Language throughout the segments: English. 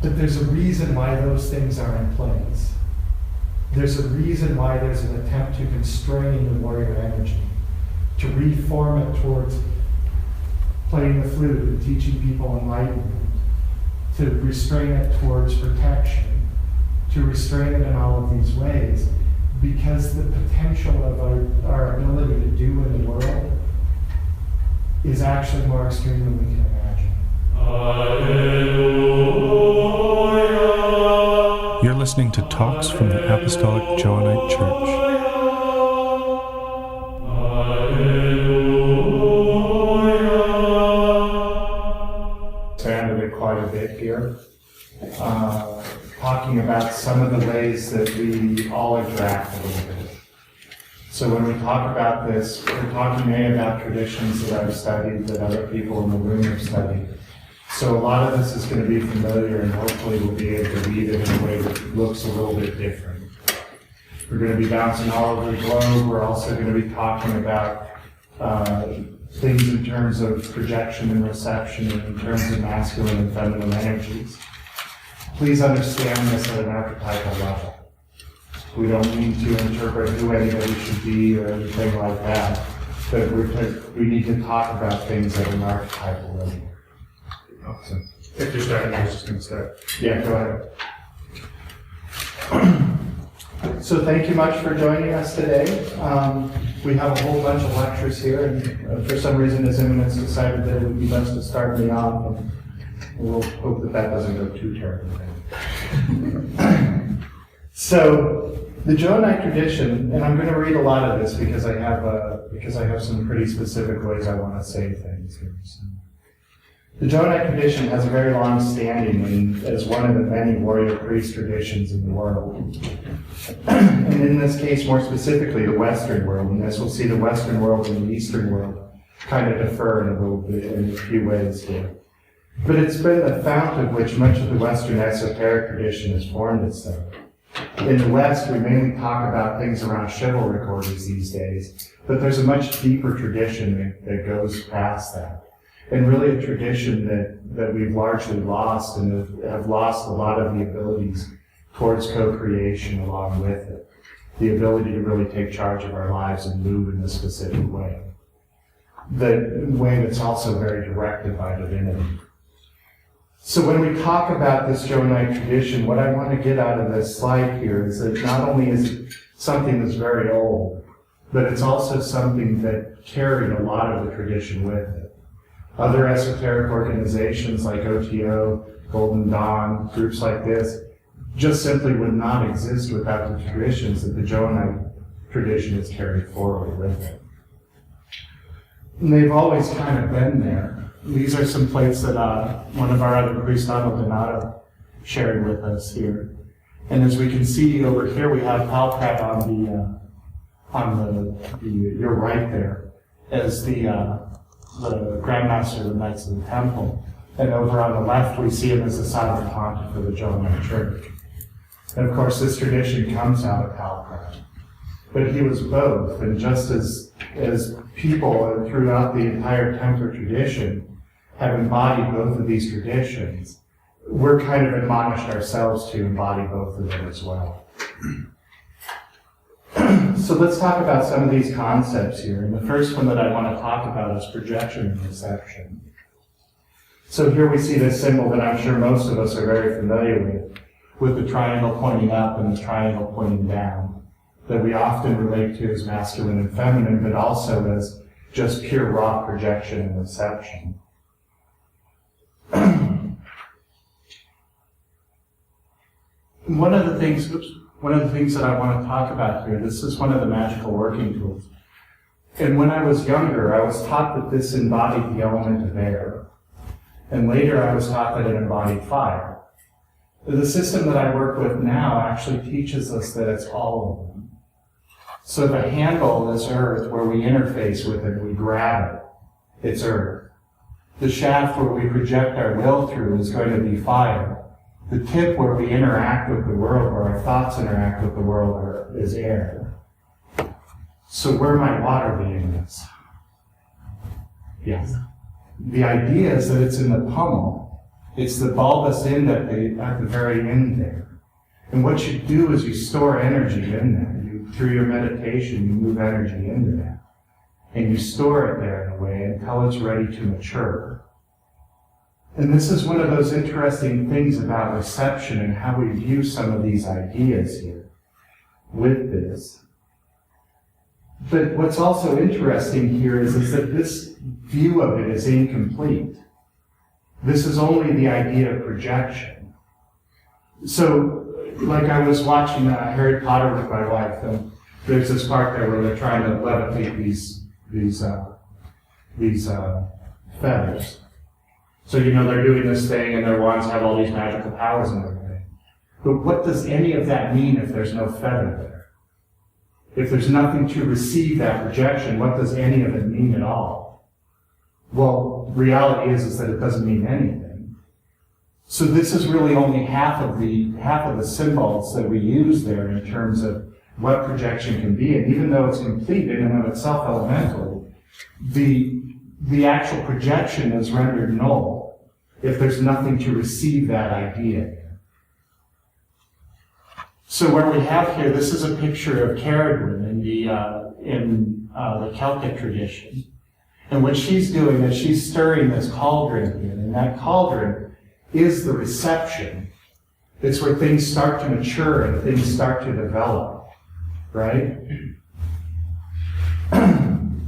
But there's a reason why those things are in place. There's a reason why there's an attempt to constrain the warrior energy, to reform it towards playing the flute and teaching people enlightenment, to restrain it towards protection, to restrain it in all of these ways, because the potential of our ability to do in the world is actually more extreme than we can imagine. Alleluia. You're listening to talks from the Apostolic Johannite Church. Expanded it quite a bit here, talking about some of the ways that we all interact a little bit. So when we talk about this, we're talking mainly about traditions that I've studied, that other people in the room have studied. So a lot of this is going to be familiar, and hopefully we'll be able to read it in a way that looks a little bit different. We're going to be bouncing all over the globe. We're also going to be talking about things in terms of projection and reception, and in terms of masculine and feminine energies. Please understand this at an archetypal level. We don't mean to interpret who anybody should be or anything like that, but we need to talk about things at an archetypal level. Awesome. If you're starting, I was just going to start. Yeah, go ahead. So thank you much for joining us today. We have a whole bunch of lectures here, and for some reason His Eminence decided that it would be best to start me off, and we'll hope that that doesn't go too terribly bad. So, the Johannite tradition, and I'm going to read a lot of this because I have some pretty specific ways I want to say things here. So. The Johannite tradition has a very long standing as one of the many warrior priest traditions in the world. And in this case, more specifically, the Western world. And as we'll see, the Western world and the Eastern world kind of differ in a little bit, in a few ways here. But it's been the fount of which much of the Western esoteric tradition has formed itself. In the West, we mainly talk about things around chivalric orders these days, but there's a much deeper tradition that goes past that. And really a tradition that we've largely lost, and have lost a lot of the abilities towards co-creation along with it. The ability to really take charge of our lives and move in a specific way. The way that's also very directed by divinity. So when we talk about this Johannite tradition, what I want to get out of this slide here is that not only is it something that's very old, but it's also something that carried a lot of the tradition with it. Other esoteric organizations like OTO, Golden Dawn, groups like this, just simply would not exist without the traditions that the Johannite tradition has carried forward with it. And they've always kind of been there. These are some plates that one of our other priests, Donato, shared with us here. And as we can see over here, we have Palprat on your right there as the Grandmaster of the Knights of the Temple. And over on the left, we see him as the Sovereign Pontiff of the Johannite Church. And of course, this tradition comes out of Palprat. But he was both, and just as people throughout the entire Templar tradition have embodied both of these traditions, we're kind of admonished ourselves to embody both of them as well. So let's talk about some of these concepts here. And the first one that I want to talk about is projection and reception. So here we see this symbol that I'm sure most of us are very familiar with the triangle pointing up and the triangle pointing down, that we often relate to as masculine and feminine, but also as just pure raw projection and reception. One of the things that I want to talk about here, this is one of the magical working tools. And when I was younger, I was taught that this embodied the element of air. And later I was taught that it embodied fire. The system that I work with now actually teaches us that it's all of them. So the handle is earth, where we interface with it, we grab it, it's earth. The shaft where we project our will through is going to be fire. The tip where we interact with the world, where our thoughts interact with the world, is air. So where might water be in this? Yes. The idea is that it's in the pummel, It's the bulbous end at the very end there. And what you do is you store energy in there. Through your meditation, you move energy into that. And you store it there in a way until it's ready to mature. And this is one of those interesting things about reception and how we view some of these ideas here with this. But what's also interesting here is that this view of it is incomplete. This is only the idea of projection. So, like I was watching Harry Potter with my wife, and there's this part there where they're trying to levitate these feathers. So, they're doing this thing, and their wands have all these magical powers and everything. But what does any of that mean if there's no feather there? If there's nothing to receive that projection, what does any of it mean at all? Well, reality is that it doesn't mean anything. So this is really only half of the symbols that we use there in terms of what projection can be. And even though it's complete in and of itself elementally, the actual projection is rendered null if there's nothing to receive that idea. So what we have here, this is a picture of Caradwyn in the Celtic tradition. And what she's doing is she's stirring this cauldron here, and that cauldron is the reception. It's where things start to mature and things start to develop, right? And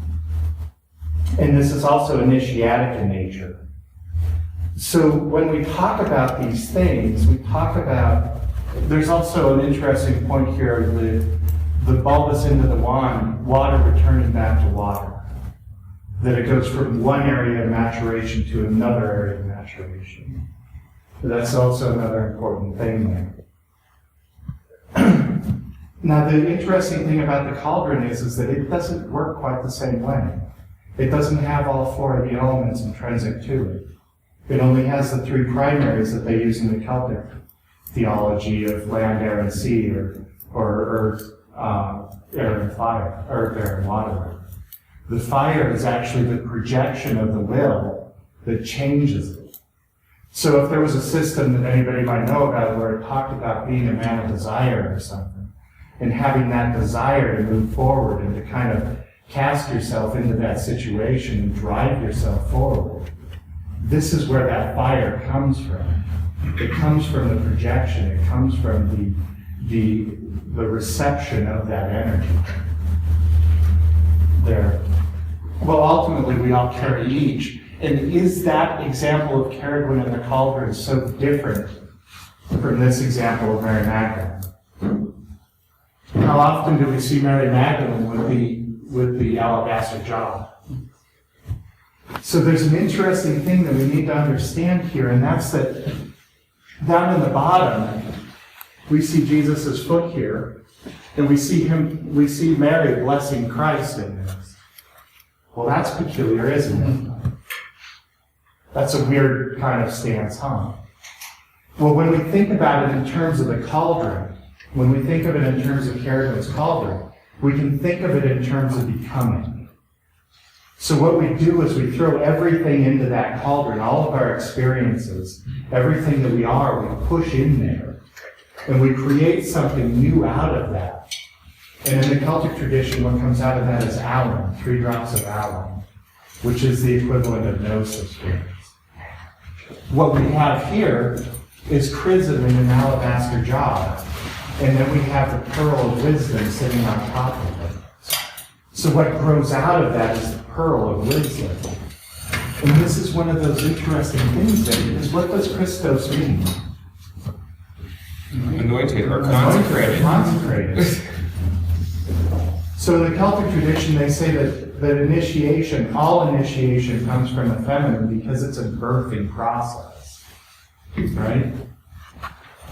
this is also initiatic in nature. So when we talk about these things, we talk about, there's also an interesting point here, the bulbous end of the wand, water returning back to water. That it goes from one area of maturation to another area of maturation. So that's also another important thing there. Now, the interesting thing about the cauldron is that it doesn't work quite the same way. It doesn't have all four of the elements intrinsic to it. It only has the three primaries that they use in the Celtic theology of land, air, and sea, or earth, air, and fire, earth, air, and water. The fire is actually the projection of the will that changes it. So if there was a system that anybody might know about where it talked about being a man of desire or something, and having that desire to move forward and to kind of cast yourself into that situation and drive yourself forward, this is where that fire comes from. It comes from the projection. It comes from the reception of that energy. There. Well, ultimately, we all carry each. And is that example of Caradwyn and the cauldron so different from this example of Mary Magdalene? How often do we see Mary Magdalene with the alabaster jar? So there's an interesting thing that we need to understand here, and that's that down in the bottom, we see Jesus' foot here, and we see Mary blessing Christ in this. Well, that's peculiar, isn't it? That's a weird kind of stance, huh? Well, when we think about it in terms of the cauldron, when we think of it in terms of Caradwyn's cauldron, we can think of it in terms of becoming. So what we do is we throw everything into that cauldron, all of our experiences, everything that we are, we push in there, and we create something new out of that. And in the Celtic tradition, what comes out of that is alum, 3 drops of alum, which is the equivalent of gnosis for us. What we have here is chrism in an alabaster jar, and then we have the pearl of wisdom sitting on top of it. So what grows out of that is the pearl of wisdom. And this is one of those interesting things there, because what does Christos mean? Anointed or consecrated. Consecrated. So in the Celtic tradition, they say that initiation, all initiation comes from the feminine because it's a birthing process, right?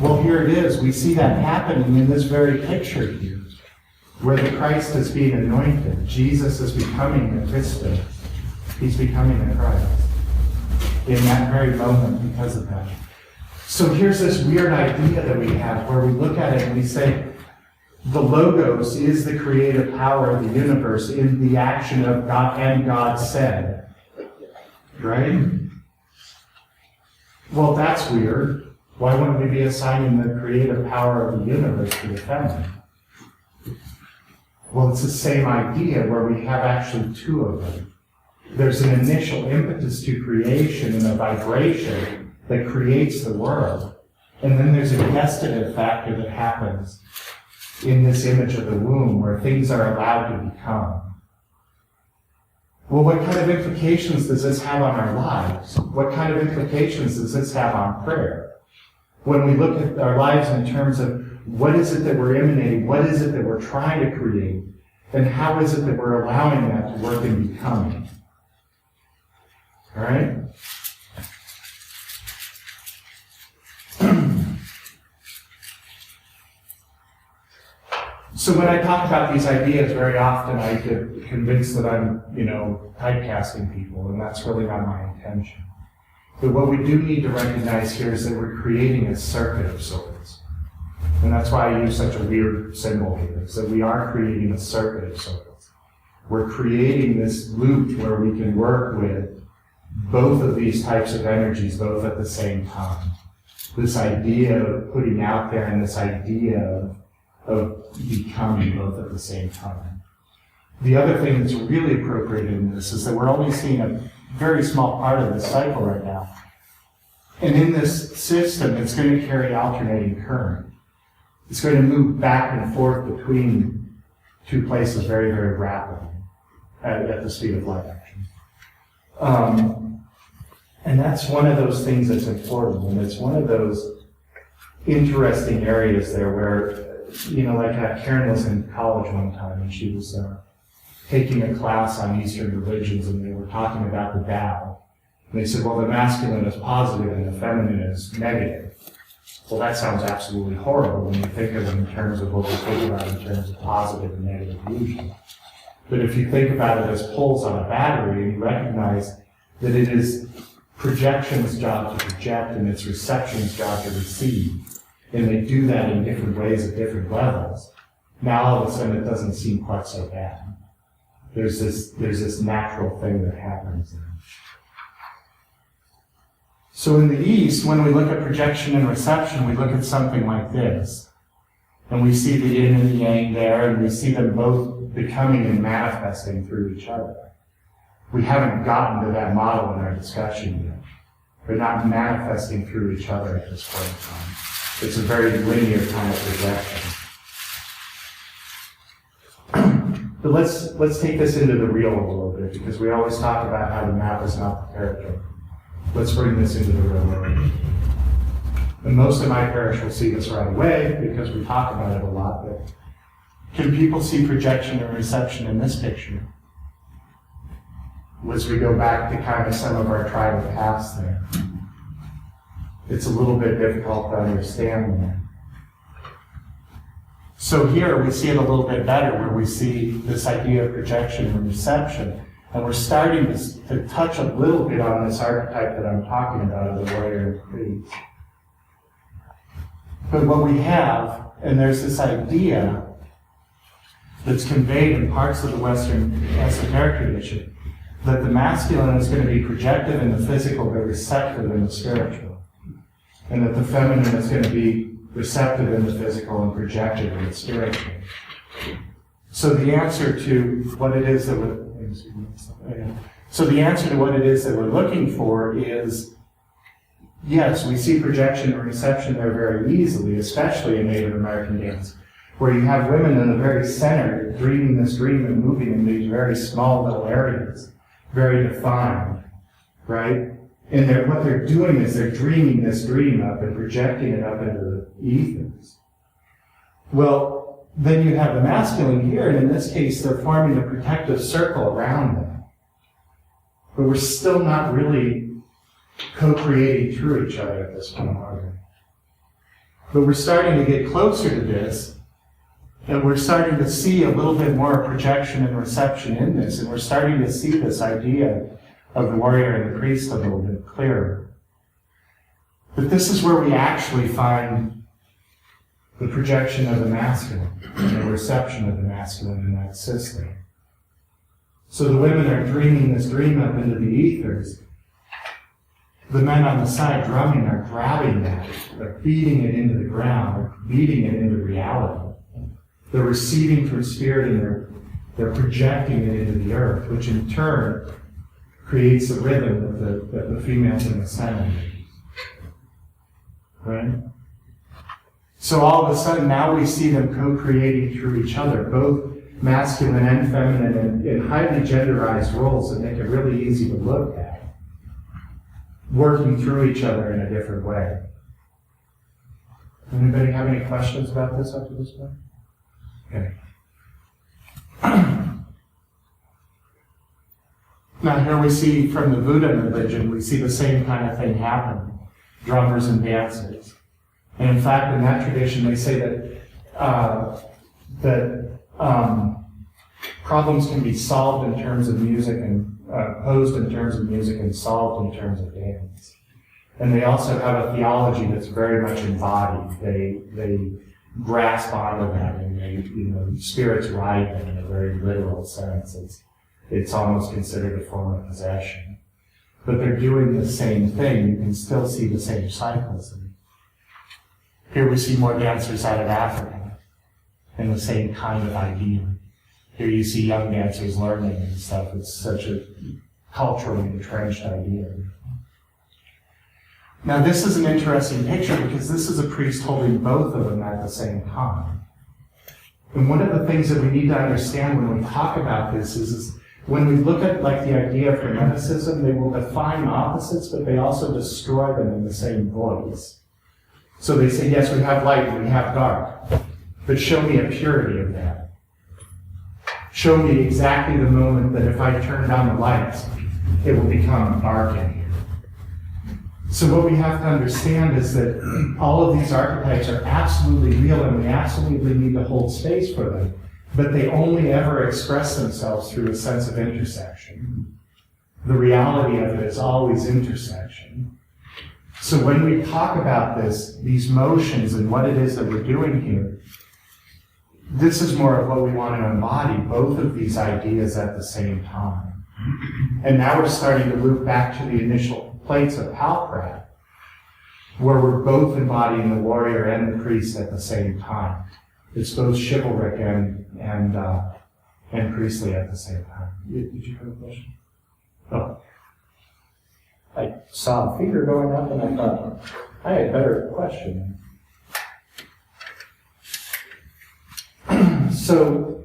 Well, here it is. We see that happening in this very picture here, where the Christ is being anointed. Jesus is becoming the Christus. He's becoming the Christ in that very moment because of that. So here's this weird idea that we have where we look at it and we say, the Logos is the creative power of the universe in the action of God, and God said. Right? Well, that's weird. Why wouldn't we be assigning the creative power of the universe to the feminine? Well, it's the same idea where we have actually two of them. There's an initial impetus to creation and a vibration that creates the world. And then there's a gestative factor that happens in this image of the womb where things are allowed to become. Well, what kind of implications does this have on our lives? What kind of implications does this have on prayer? When we look at our lives in terms of what is it that we're emanating, what is it that we're trying to create, and how is it that we're allowing that to work in becoming? All right? So when I talk about these ideas, very often I get convinced that I'm, typecasting people, and that's really not my intention. But what we do need to recognize here is that we're creating a circuit of sorts. And that's why I use such a weird symbol here, is that we are creating a circuit of sorts. We're creating this loop where we can work with both of these types of energies, both at the same time. This idea of putting out there and this idea of becoming both at the same time. The other thing that's really appropriate in this is that we're only seeing a very small part of this cycle right now. And in this system, it's going to carry alternating current. It's going to move back and forth between two places very, very rapidly at the speed of light, actually. And that's one of those things that's important, and it's one of those interesting areas there where, Karen was in college one time, and she was taking a class on Eastern religions, and they were talking about the Tao. And they said, well, the masculine is positive and the feminine is negative. Well, that sounds absolutely horrible when you think of it in terms of what we think about in terms of positive and negative illusion. But if you think about it as poles on a battery, and you recognize that it is projection's job to project and it's reception's job to receive, and they do that in different ways at different levels, now all of a sudden it doesn't seem quite so bad. There's this natural thing that happens there. So in the East, when we look at projection and reception, we look at something like this. And we see the yin and the yang there, and we see them both becoming and manifesting through each other. We haven't gotten to that model in our discussion yet. They're not manifesting through each other at this point in time. It's a very linear kind of projection. But let's take this into the real a little bit, because we always talk about how the map is not the territory. Let's bring this into the real world. And most of my parish will see this right away, because we talk about it a lot, but can people see projection and reception in this picture? As we go back to kind of some of our tribal past there. It's a little bit difficult to understand there. So here we see it a little bit better, where we see this idea of projection and reception. And we're starting to touch a little bit on this archetype that I'm talking about of the warrior and priest. But what we have, and there's this idea that's conveyed in parts of the Western esoteric tradition, that the masculine is going to be projective in the physical, but receptive in the spiritual. And that the feminine is going to be receptive in the physical and projective in the spiritual. So the answer to what it is that we're looking for is, yes, we see projection and reception there very easily, especially in Native American dance, where you have women in the very center dreaming this dream and moving in these very small little areas, very defined, right? And what they're doing is they're dreaming this dream up and projecting it up into the ethers. Well, then you have the masculine here, and in this case, they're forming a protective circle around them. But we're still not really co-creating through each other at this point, are we? But we're starting to get closer to this, and we're starting to see a little bit more projection and reception in this, and we're starting to see this idea of the warrior and the priest a little bit clearer. But this is where we actually find the projection of the masculine and the reception of the masculine in that system. So the women are dreaming this dream up into the ethers, the men on the side drumming are grabbing that, they're beating it into the ground, they're beating it into reality. They're receiving from Spirit and they're projecting it into the earth, which in turn creates the rhythm that the females in the center. Right? So all of a sudden, now we see them co-creating through each other, both masculine and feminine, in highly genderized roles that make it really easy to look at, working through each other in a different way. Anybody have any questions about this up to this point? Okay. Now here we see from the Buddha religion, we see the same kind of thing happen, drummers and dancers. And in fact, in that tradition, they say that problems can be solved in terms of music and posed in terms of music and solved in terms of dance. And they also have a theology that's very much embodied. They grasp onto that, and spirits ride them in a very literal sense. It's almost considered a form of possession. But they're doing the same thing. You can still see the same cyclism. Here we see more dancers out of Africa, and the same kind of idea. Here you see young dancers learning and stuff. It's such a culturally entrenched idea. Now this is an interesting picture because this is a priest holding both of them at the same time. And one of the things that we need to understand when we talk about this is when we look at like the idea of Hermeticism, they will define opposites, but they also destroy them in the same voice. So they say, yes, we have light and we have dark, but show me a purity of that. Show me exactly the moment that if I turn down the lights, it will become dark in here. So what we have to understand is that all of these archetypes are absolutely real and we absolutely need to hold space for them, but they only ever express themselves through a sense of intersection. The reality of it is always intersection. So when we talk about these motions and what it is that we're doing here, this is more of what we want to embody, both of these ideas at the same time. And now we're starting to loop back to the initial plates of Palprat, where we're both embodying the warrior and the priest at the same time. It's both chivalric and priestly at the same time. Did you have a question? Oh. I saw a finger going up and I thought, I had a better question. So,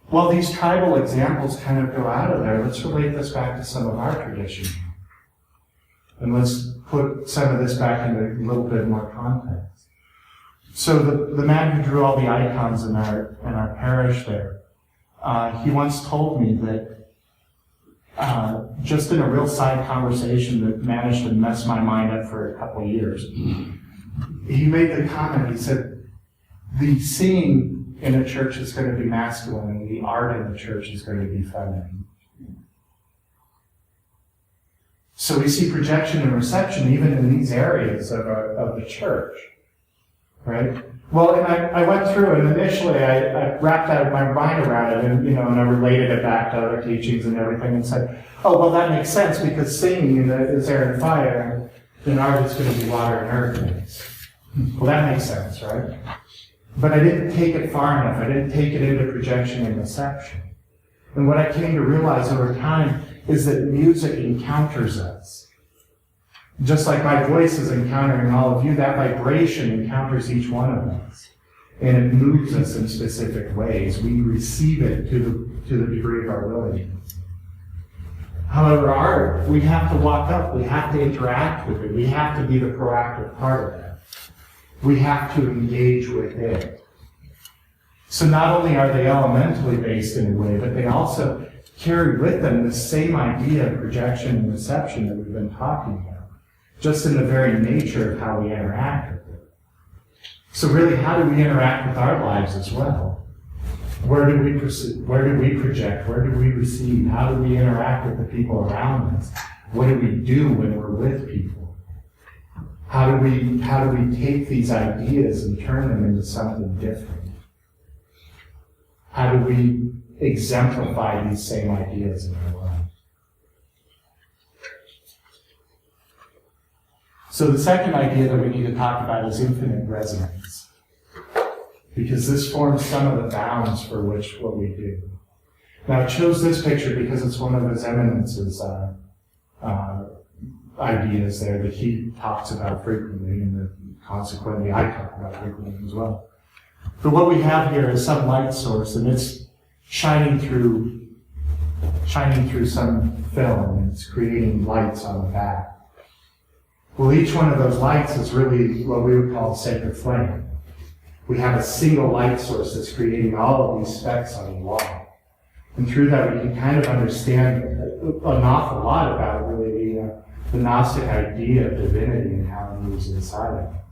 while these tribal examples kind of go out of there, let's relate this back to some of our tradition. And let's put some of this back into a little bit more context. So the man who drew all the icons in our parish there, he once told me that just in a real side conversation that managed to mess my mind up for a couple of years, he made the comment, he said, the singing in a church is going to be masculine and the art in the church is going to be feminine. So we see projection and reception even in these areas of the church, right? Well, and I went through and initially I wrapped out my mind around it and I related it back to other teachings and everything and said, oh, well, that makes sense because singing is air and fire and art is going to be water and earth. Well, that makes sense, right? But I didn't take it far enough. I didn't take it into projection and reception. And what I came to realize over time is that music encounters us. Just like my voice is encountering all of you, that vibration encounters each one of us. And it moves us in specific ways. We receive it to the degree of our willingness. However, art, we have to walk up, we have to interact with it, we have to be the proactive part of that. We have to engage with it. So not only are they elementally based in a way, but they also carry with them the same idea of projection and reception that we've been talking about, just in the very nature of how we interact with it. So really, how do we interact with our lives as well? Where do we project? Where do we receive? How do we interact with the people around us? What do we do when we're with people? How do we take these ideas and turn them into something different? How do we exemplify these same ideas in our lives? So the second idea that we need to talk about is infinite resonance, because this forms some of the bounds for what we do. Now, I chose this picture because it's one of His Eminence's ideas there that he talks about frequently, and that consequently I talk about frequently as well. But what we have here is some light source, and it's shining through some film, and it's creating lights on the back. Well, each one of those lights is really what we would call a sacred flame. We have a single light source that's creating all of these specks on the wall. And through that, we can kind of understand an awful lot about really the Gnostic idea of divinity and how it moves inside of us.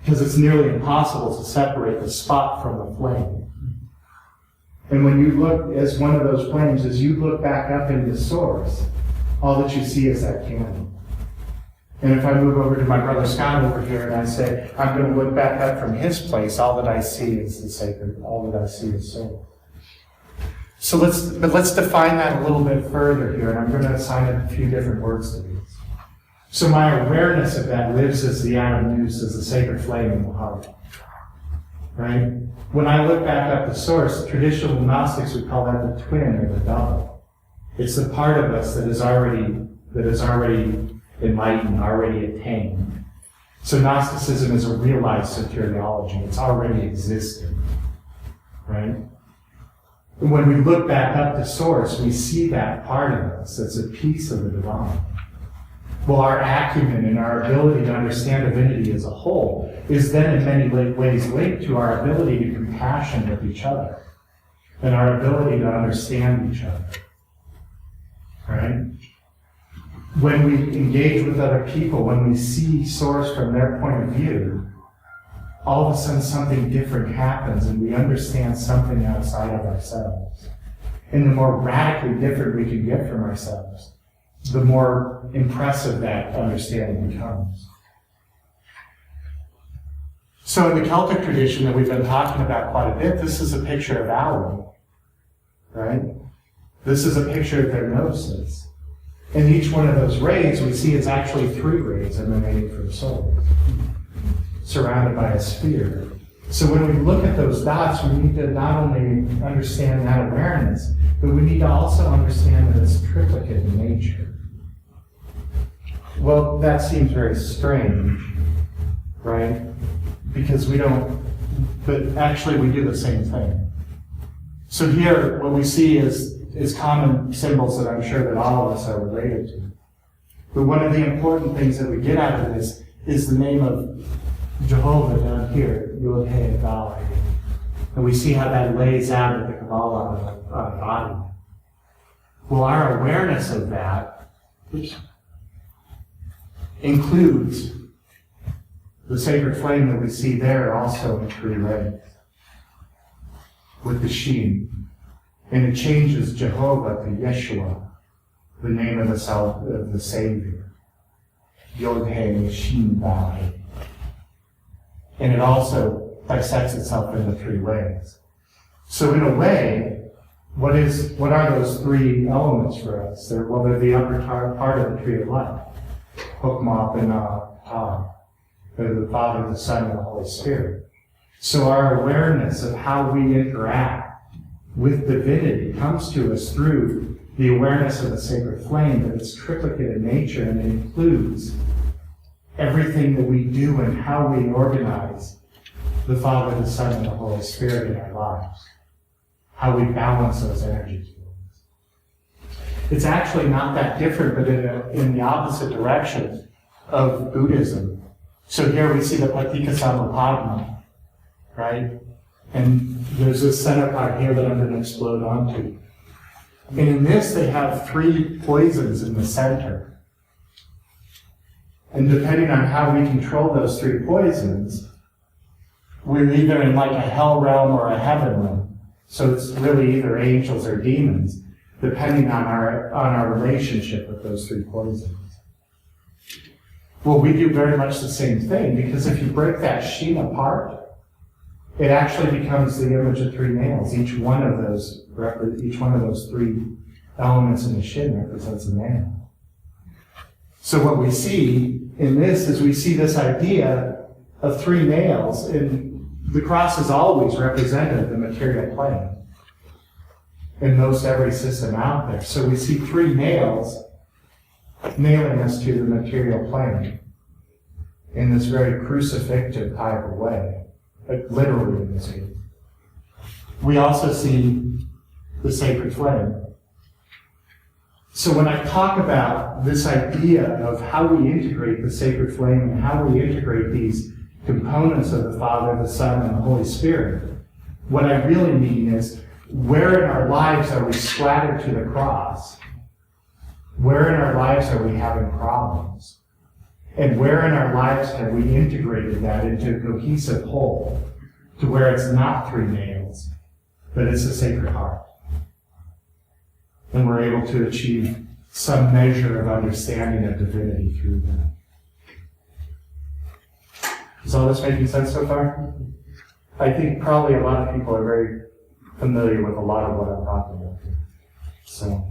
Because it's nearly impossible to separate the spot from the flame. And when you look as one of those flames, as you look back up into the source, all that you see is that candle. And if I move over to my brother Scott over here and I say, I'm going to look back up from his place, all that I see is the sacred, all that I see is soul. So let's define that a little bit further here, and I'm going to assign a few different words to these. So my awareness of that lives as the atom nous, as the sacred flame in the heart. Right? When I look back up the source, traditional Gnostics would call that the twin or the double. It's the part of us that is already enlightened, already attained. So Gnosticism is a realized soteriology. It's already existing. Right? And when we look back up the source, we see that part of us that's a piece of the divine. Well, our acumen and our ability to understand divinity as a whole is then in many ways linked to our ability to compassion with each other and our ability to understand each other. Right? When we engage with other people, when we see source from their point of view, all of a sudden something different happens and we understand something outside of ourselves. And the more radically different we can get from ourselves, the more impressive that understanding becomes. So in the Celtic tradition that we've been talking about quite a bit, this is a picture of alum, right? This is a picture of their gnosis. And each one of those rays we see is actually 3 rays emanating from soul, surrounded by a sphere. So when we look at those dots, we need to not only understand that awareness, but we need to also understand that it's triplicate in nature. Well, that seems very strange, right? Because we don't, but actually we do the same thing. So here, what we see is common symbols that I'm sure that all of us are related to. But one of the important things that we get out of this is the name of Jehovah down here, Yod He Vav. And we see how that lays out at the Kabbalah on the body. Well, our awareness of that includes the sacred flame that we see there also in 3 rays with the Shin. And it changes Jehovah to Yeshua, the name of the Savior. Yod He Shin Vav. And it also dissects itself into 3 ways. So in a way, what are those 3 elements for us? They're the upper part of the tree of life. Hokmah, Binah, Ta. They're the Father, the Son, and the Holy Spirit. So our awareness of how we interact with divinity comes to us through the awareness of the sacred flame, that it's triplicate in nature, and it includes everything that we do and how we organize the Father, the Son, and the Holy Spirit in our lives. How we balance those energies. It's actually not that different, but in the opposite direction of Buddhism. So here we see the Paticca right? And there's this center part here that I'm going to explode onto. And in this, they have 3 poisons in the center. And depending on how we control those 3 poisons, we're either in like a hell realm or a heaven realm. So it's really either angels or demons, depending on our relationship with those 3 poisons. Well, we do very much the same thing, because if you break that Shin apart, it actually becomes the image of 3 males. Each one of those 3 elements in the Shin represents a male. So what we see in this is we see this idea of three nails, and the cross has always represented the material plane in most every system out there. So we see three nails nailing us to the material plane in this very crucifixive type of way, like literally in this case. We also see the sacred flame. So when I talk about this idea of how we integrate the sacred flame and how we integrate these components of the Father, the Son, and the Holy Spirit, what I really mean is, where in our lives are we splattered to the cross? Where in our lives are we having problems? And where in our lives have we integrated that into a cohesive whole, to where it's not three nails, but it's a sacred heart? And we're able to achieve some measure of understanding of divinity through that. Is all this making sense so far? I think probably a lot of people are very familiar with a lot of what I'm talking about here. So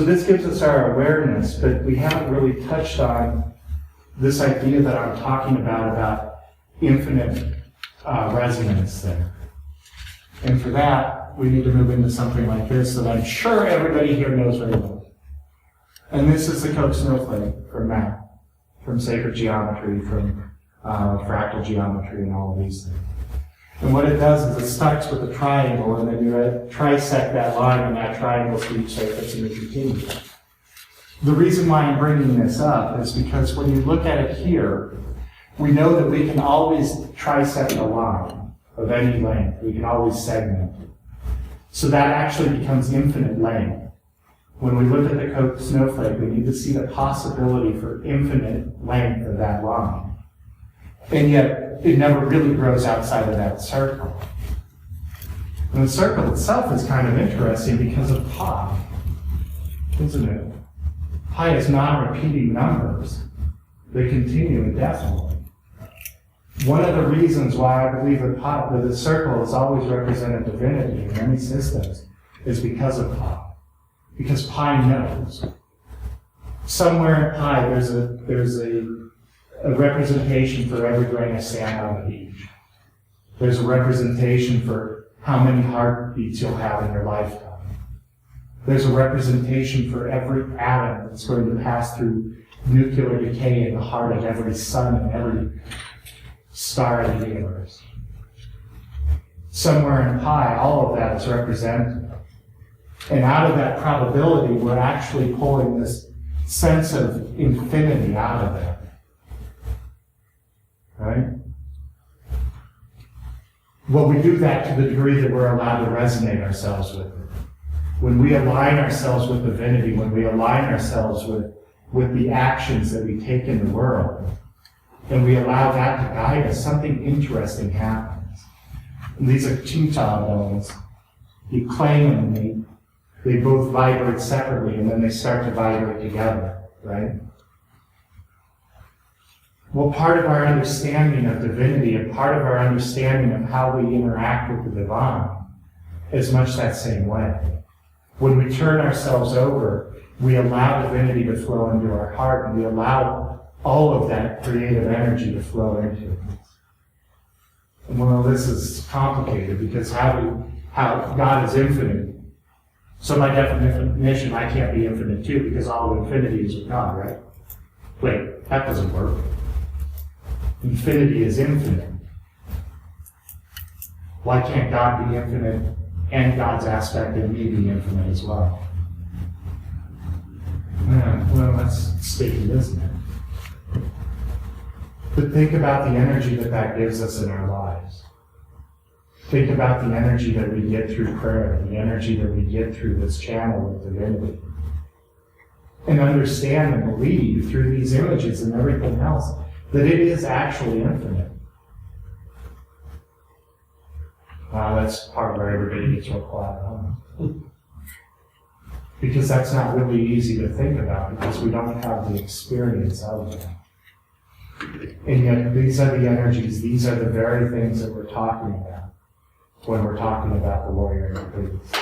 this gives us our awareness, but we haven't really touched on this idea that I'm talking about infinite resonance there. And for that, we need to move into something like this that I'm sure everybody here knows very well. And this is the Koch snowflake from math, from sacred geometry, from fractal geometry, and all of these things. And what it does is it starts with a triangle, and then you trisect that line and that triangle to each surface and it continues. The reason why I'm bringing this up is because when you look at it here, we know that we can always trisect a line of any length. We can always segment it. So that actually becomes infinite length. When we look at the Koch snowflake, we need to see the possibility for infinite length of that line. And yet, it never really grows outside of that circle. And the circle itself is kind of interesting because of pi, isn't it? Pi is non-repeating numbers. They continue indefinitely. One of the reasons why I believe that the circle has always represented divinity in many systems is because of pi. Because pi knows. Somewhere in pi, there's a representation for every grain of sand on the beach. There's a representation for how many heartbeats you'll have in your lifetime. There's a representation for every atom that's going to pass through nuclear decay in the heart of every sun and every star in the universe. Somewhere in pi, all of that is represented. And out of that probability, we're actually pulling this sense of infinity out of it. Right? Well, we do that to the degree that we're allowed to resonate ourselves with it. When we align ourselves with divinity, when we align ourselves with the actions that we take in the world, and we allow that to guide us, something interesting happens. And these are two tones. You claim them, they both vibrate separately, and then they start to vibrate together, right? Well, part of our understanding of divinity and part of our understanding of how we interact with the divine is much that same way. When we turn ourselves over, we allow divinity to flow into our heart, and we allow all of that creative energy to flow into it. And well, this is complicated because how God is infinite. So by definition, I can't be infinite too, because all of infinity is with God, right? Wait, that doesn't work. Infinity is infinite. Why can't God be infinite and God's aspect in me be infinite as well? Well, that's sticky, isn't it? But think about the energy that gives us in our lives. Think about the energy that we get through prayer, the energy that we get through this channel with divinity. And understand and believe through these images and everything else that it is actually infinite. Wow, that's part where everybody gets real quiet, huh? Because that's not really easy to think about, because we don't have the experience of it. And yet, these are the energies, these are the very things that we're talking about. when we're talking about the warrior and the priest.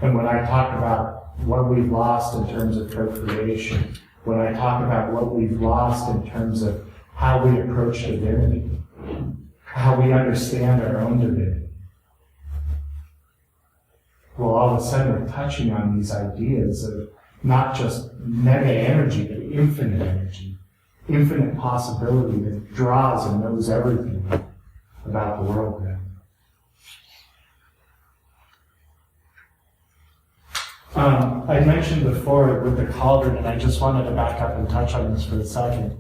And when I talk about what we've lost in terms of procreation, when I talk about what we've lost in terms of how we approach divinity, how we understand our own divinity, well, all of a sudden we're touching on these ideas of not just mega energy, but infinite energy, infinite possibility that draws and knows everything about the world now. I mentioned before with the cauldron, and I just wanted to back up and touch on this for a second.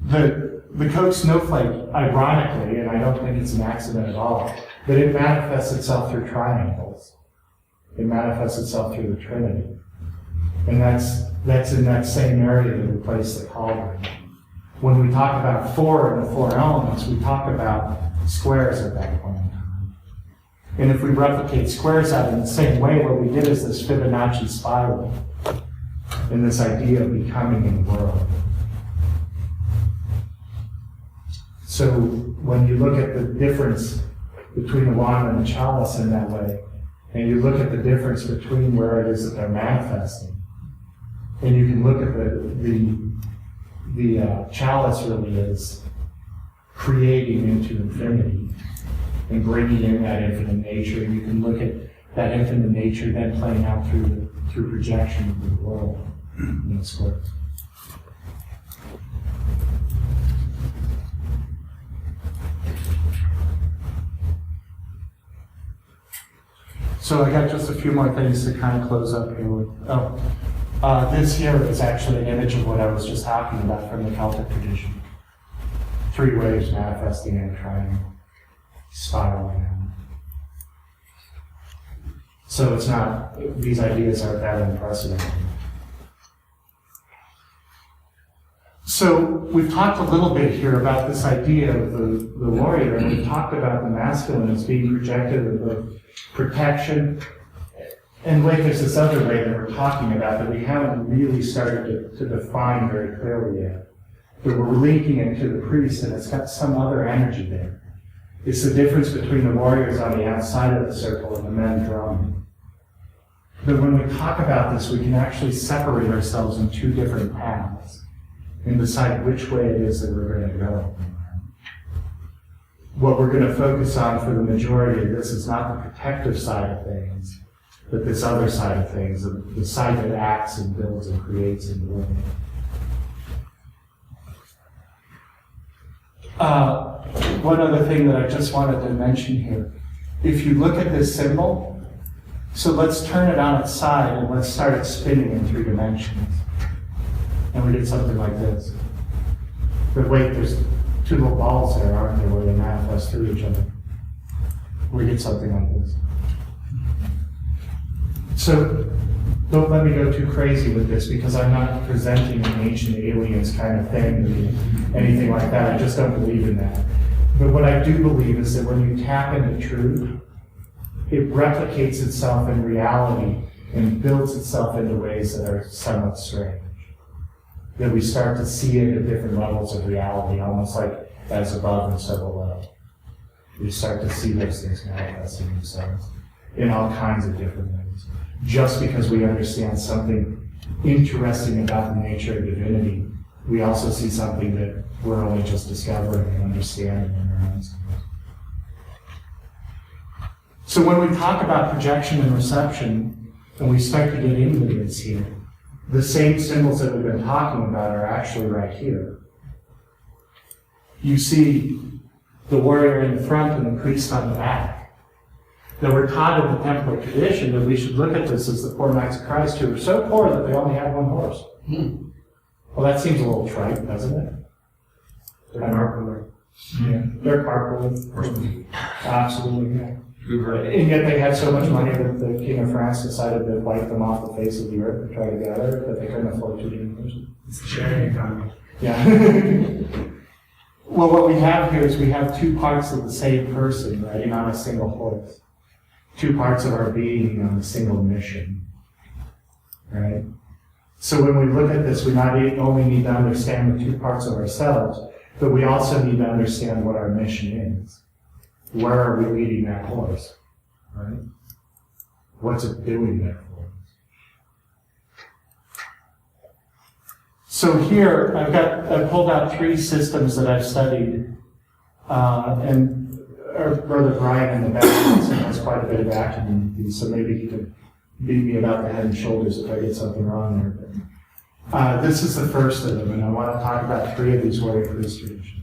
The Coke snowflake, ironically, and I don't think it's an accident at all, but it manifests itself through triangles. It manifests itself through the Trinity. And that's in that same area that we place the cauldron. When we talk about four and the four elements, we talk about squares at that point in time. And if we replicate squares out in the same way, what we did is this Fibonacci spiral in this idea of becoming in the world. So when you look at the difference between the wand and the chalice in that way, and you look at the difference between where it is that they're manifesting, and you can look at the chalice really is creating into infinity and bringing in that infinite nature. And you can look at that infinite nature then playing out through projection of the world in the square. So I got just a few more things to kind of close up here with. This here is actually an image of what I was just talking about from the Celtic tradition. 3 waves manifesting in a triangle, spiraling out. So it's not, these ideas aren't that unprecedented. So we've talked a little bit here about this idea of the warrior, and we've talked about the masculine as being projected of protection. And like there's this other way that we're talking about that we haven't really started to define very clearly yet. But we're linking it to the priest, and it's got some other energy there. It's the difference between the warriors on the outside of the circle and the men drumming. But when we talk about this, we can actually separate ourselves in 2 different paths and decide which way it is that we're going to go. What we're going to focus on for the majority of this is not the protective side of things, but this other side of things, the side that acts and builds and creates in the world. One other thing that I just wanted to mention here. If you look at this symbol, so let's turn it on its side and let's start it spinning in 3 dimensions. And we did something like this. But wait, there's 2 little balls there, aren't there, where they manifest through each other. We did something like this. So don't let me go too crazy with this, because I'm not presenting an ancient aliens kind of thing or anything like that. I just don't believe in that. But what I do believe is that when you tap into truth, it replicates itself in reality and builds itself into ways that are somewhat strange. That we start to see it at different levels of reality, almost like as above and so below. We start to see those things manifesting themselves in all kinds of different ways. Just because we understand something interesting about the nature of divinity, we also see something that we're only just discovering and understanding in our own selves. So when we talk about projection and reception, and we start to get into this here, the same symbols that we've been talking about are actually right here. You see the warrior in the front and the priest on the back. That we're taught in the Templar tradition that we should look at this as the 4 Knights of Christ who were so poor that they only had 1 horse. Well, that seems a little trite, doesn't it? They're carpooling. Yeah, they're carpooling. Absolutely, yeah. And yet they had so much money that the King of France decided to wipe them off the face of the earth and try to gather it, but they couldn't afford 2 unicorns. It's a sharing economy. Yeah. Well, what we have here is we have 2 parts of the same person riding on a single horse. 2 parts of our being on a single mission. Right? So when we look at this, we not only need to understand the 2 parts of ourselves, but we also need to understand what our mission is. where are we leading that horse? Right? What's it doing there for us? So here, I've pulled out 3 systems that I've studied, and our brother Brian in the back has quite a bit of acumen, so maybe he can beat me about the head and shoulders if I get something wrong there. But, this is the first of them, and I want to talk about 3 of these warrior priest traditions.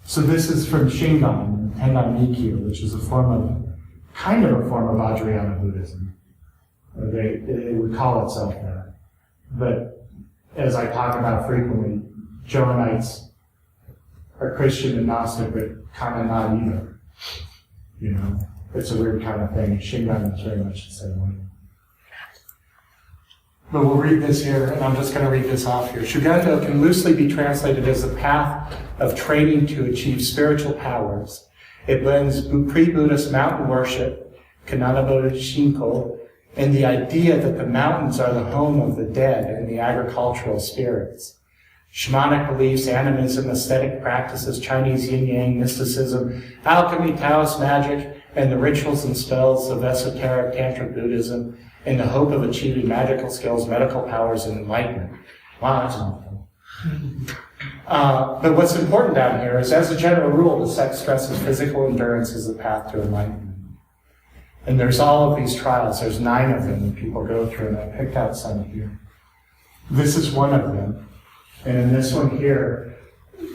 So this is from Shingon, Tengan Nikyo, which is kind of a form of Vajrayana Buddhism. They would call itself that. But as I talk about frequently, Johannites are Christian and Gnostic, but kind of not either. You know, it's a weird kind of thing. Shingon is very much the same way. But we'll read this here, and I'm just going to read this off here. Shugendo can loosely be translated as the path of training to achieve spiritual powers. It blends pre-Buddhist mountain worship, Kananaboda Shinko, and the idea that the mountains are the home of the dead and the agricultural spirits. Shamanic beliefs, animism, aesthetic practices, Chinese yin-yang, mysticism, alchemy, Taoist magic, and the rituals and spells of esoteric tantric Buddhism in the hope of achieving magical skills, medical powers, and enlightenment. Wow, that's awful. But what's important down here is, as a general rule, the sect stresses physical endurance as the path to enlightenment. And there's all of these trials. There's 9 of them that people go through, and I picked out some here. This is one of them. And in this one here,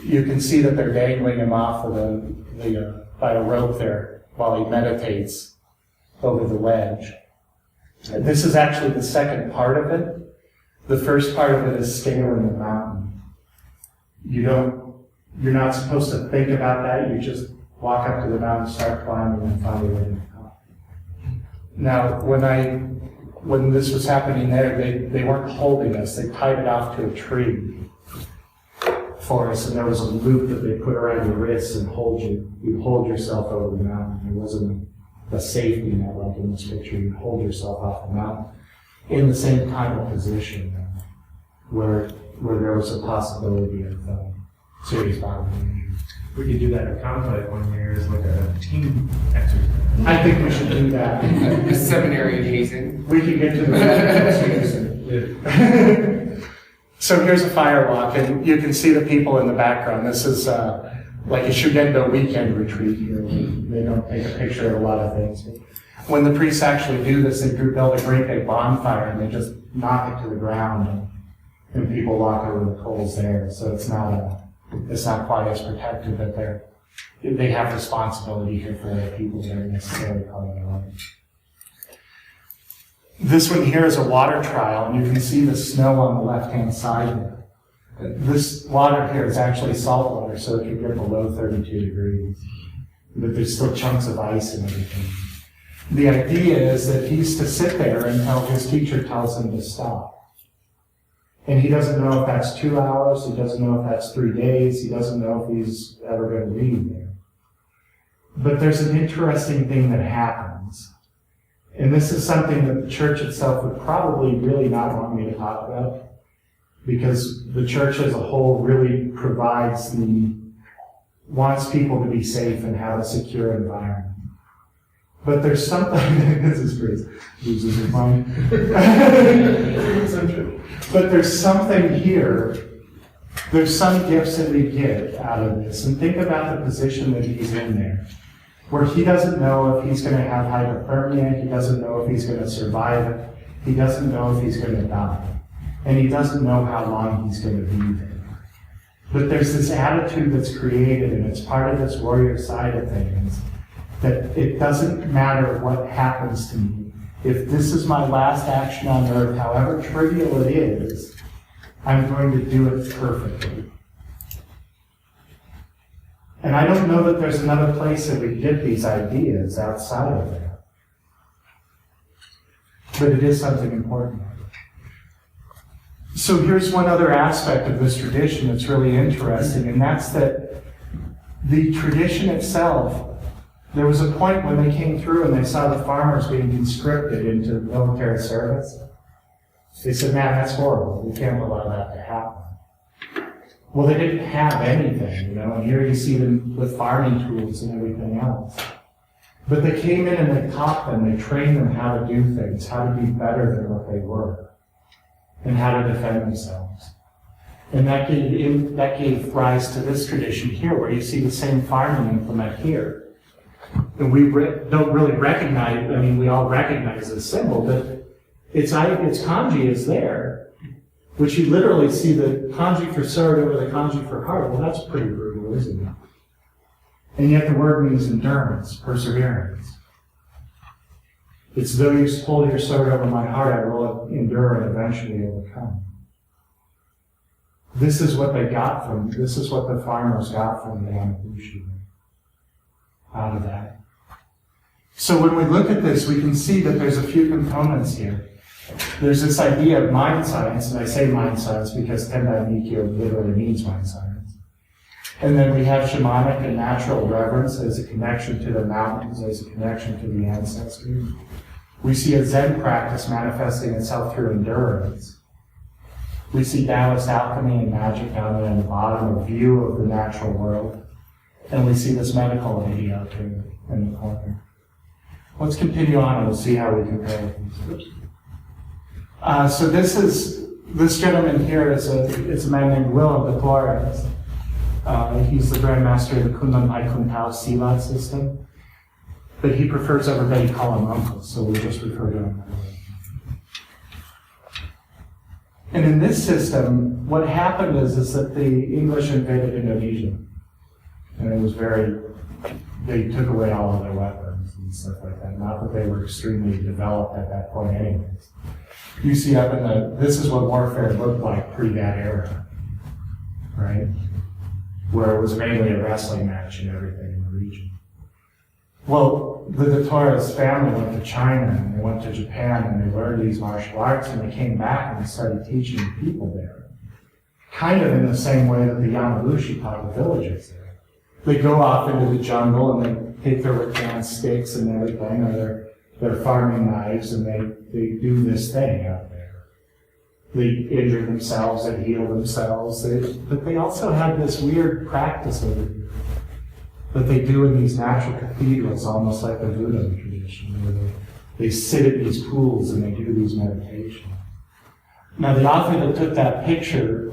you can see that they're dangling him off of by a rope there while he meditates over the ledge. And this is actually the second part of it. The first part of it is scaling the mountain. You're not supposed to think about that. You just walk up to the mountain, start climbing, and find your way to the top. Now, when this was happening there, they weren't holding us. They tied it off to a tree for us, and there was a loop that they put around your wrists and you'd hold yourself over the mountain. There wasn't a safety net like in this picture. You'd hold yourself off the mountain in the same kind of position where there was a possibility of serious bodily injury. We could do that at Conflict one year as like a team exercise. I think we should do that. A seminary hazing. We can get to the So here's a firewalk, and you can see the people in the background. This is like a Shugendo weekend retreat here. They don't take a picture of a lot of things. When the priests actually do this, they build a great big bonfire, and they just knock it to the ground, and people walk over the coals there. So it's not quite as protected, but they have responsibility here for other people that are necessarily part of their life. This one here is a water trial, and you can see the snow on the left-hand side there. This water here is actually salt water, so it can get below 32 degrees. But there's still chunks of ice and everything. The idea is that he's to sit there until his teacher tells him to stop. And he doesn't know if that's 2 hours, he doesn't know if that's 3 days, he doesn't know if he's ever going to leave there. But there's an interesting thing that happens. And this is something that the church itself would probably really not want me to talk about, because the church as a whole really wants people to be safe and have a secure environment. But there's something, this is crazy, loses your mind. But there's something here, there's some gifts that we get out of this. And think about the position that he's in there, where he doesn't know if he's going to have hypothermia, he doesn't know if he's going to survive it, he doesn't know if he's going to die, and he doesn't know how long he's going to be there. But there's this attitude that's created, and it's part of this warrior side of things, that it doesn't matter what happens to me. If this is my last action on earth, however trivial it is, I'm going to do it perfectly. And I don't know that there's another place that we get these ideas outside of that. But it is something important. So here's one other aspect of this tradition that's really interesting, and that's that the tradition itself, there was a point when they came through and they saw the farmers being conscripted into military service. They said, man, that's horrible. We can't allow that to happen. Well, they didn't have anything, and here you see them with farming tools and everything else. But they came in and they taught them, they trained them how to do things, how to be better than what they were, and how to defend themselves. And that gave rise to this tradition here, where you see the same farming implement here. And we don't really recognize, we all recognize this symbol, but its kanji is there, which you literally see the kanji for sword over the kanji for heart. Well, that's pretty brutal, isn't it? And yet the word means endurance, perseverance. It's though you hold your sword over my heart, I will endure and eventually overcome. This is what this is what the farmers got from the Yamabushi out of that. So when we look at this, we can see that there's a few components here. There's this idea of mind science, and I say mind science because Tendai Nikyo literally means mind science. And then we have shamanic and natural reverence as a connection to the mountains, as a connection to the ancestors. We see a Zen practice manifesting itself through endurance. We see Taoist alchemy and magic down there in the bottom, a view of the natural world. And we see this medical idea up here in the corner. Let's continue on and we'll see how we compare these. So this gentleman here is a man named Will of the Torres. He's the Grand Master of the Kunlun Hai Kun Tao Silat system. But he prefers everybody to call him uncle, so we'll just refer to him that way. And in this system, what happened is that the English invaded Indonesia. And it was they took away all of their weapons and stuff like that. Not that they were extremely developed at that point anyways. You see this is what warfare looked like pre that era, right? Where it was mainly a wrestling match and everything in the region. Well, the Torres family went to China and they went to Japan and they learned these martial arts and they came back and they started teaching people there. Kind of in the same way that the Yamabushi taught the villagers there. They go off into the jungle and they take their rattan sticks and everything, or their farming knives, and they do this thing out there. They injure themselves and heal themselves. But they also have this weird practice over here that they do in these natural cathedrals, almost like the Buddha tradition, where they sit at these pools and they do these meditations. Now, the author that took that picture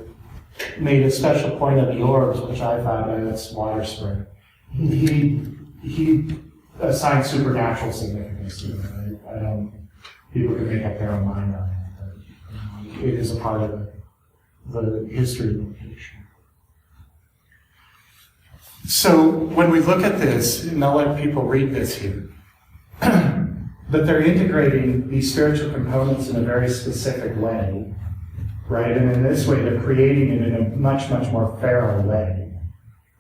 made a special point of the orbs, which I thought that's water spray. He assigned supernatural significance to it. People can make up their own mind on it, but it is a part of the history of the picture. So when we look at this, and I'll let people read this here, that they're integrating these spiritual components in a very specific way, right? And in this way, they're creating it in a much, much more feral way.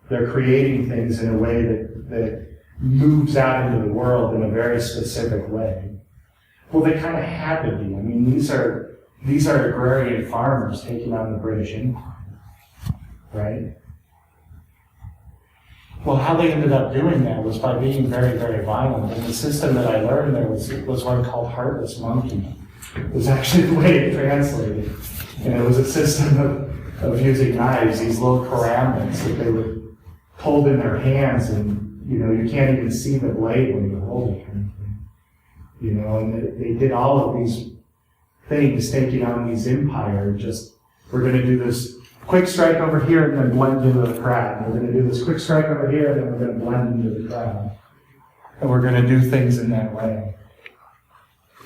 They're creating things in a way that moves out into the world in a very specific way. Well, they kind of had to be. These are agrarian farmers taking on the British Empire, right? Well, how they ended up doing that was by being very, very violent. And the system that I learned there was one called Heartless Monkey. It was actually the way it translated. And it was a system of using knives, these little karambits that they would hold in their hands, and you can't even see the blade when you hold it, kind of thing. And they did all of these things, taking on these empires. We're going to do this quick strike over here and then blend into the crowd. We're going to do this quick strike over here and then we're going to blend into the crowd. And we're going to do things in that way.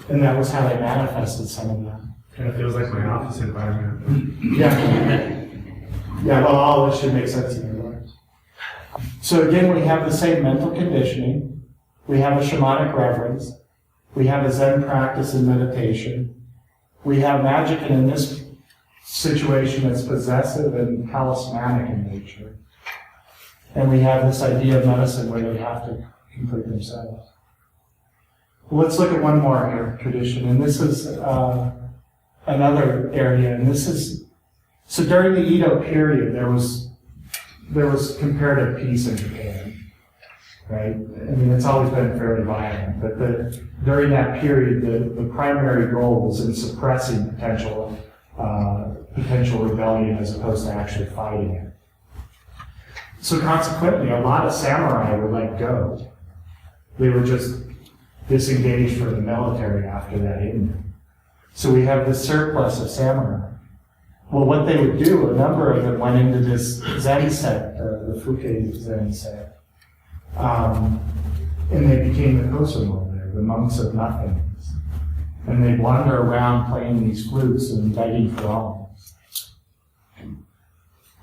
And that was how they manifested some of that. Kind of feels like my office environment. Yeah. Yeah, well, all of this should make sense in your lives. So again, we have the same mental conditioning. We have a shamanic reverence. We have a Zen practice and meditation. We have magic, and in this situation, it's possessive and talismanic in nature. And we have this idea of medicine where they have to complete themselves. Well, let's look at one more here, tradition, and this is another area, and this is, so during the Edo period, there was comparative peace in Japan, right? It's always been fairly violent, but during that period, the primary goal was in suppressing potential potential rebellion as opposed to actually fighting it. So consequently, a lot of samurai were let go. They were just disengaged from the military after that ended. So we have this surplus of samurai. Well, what they would do, a number of them went into this Zen sect, the Fuke Zen sect. And they became the Kosomo there, the monks of nothingness. And they'd wander around playing these flutes and begging for alms.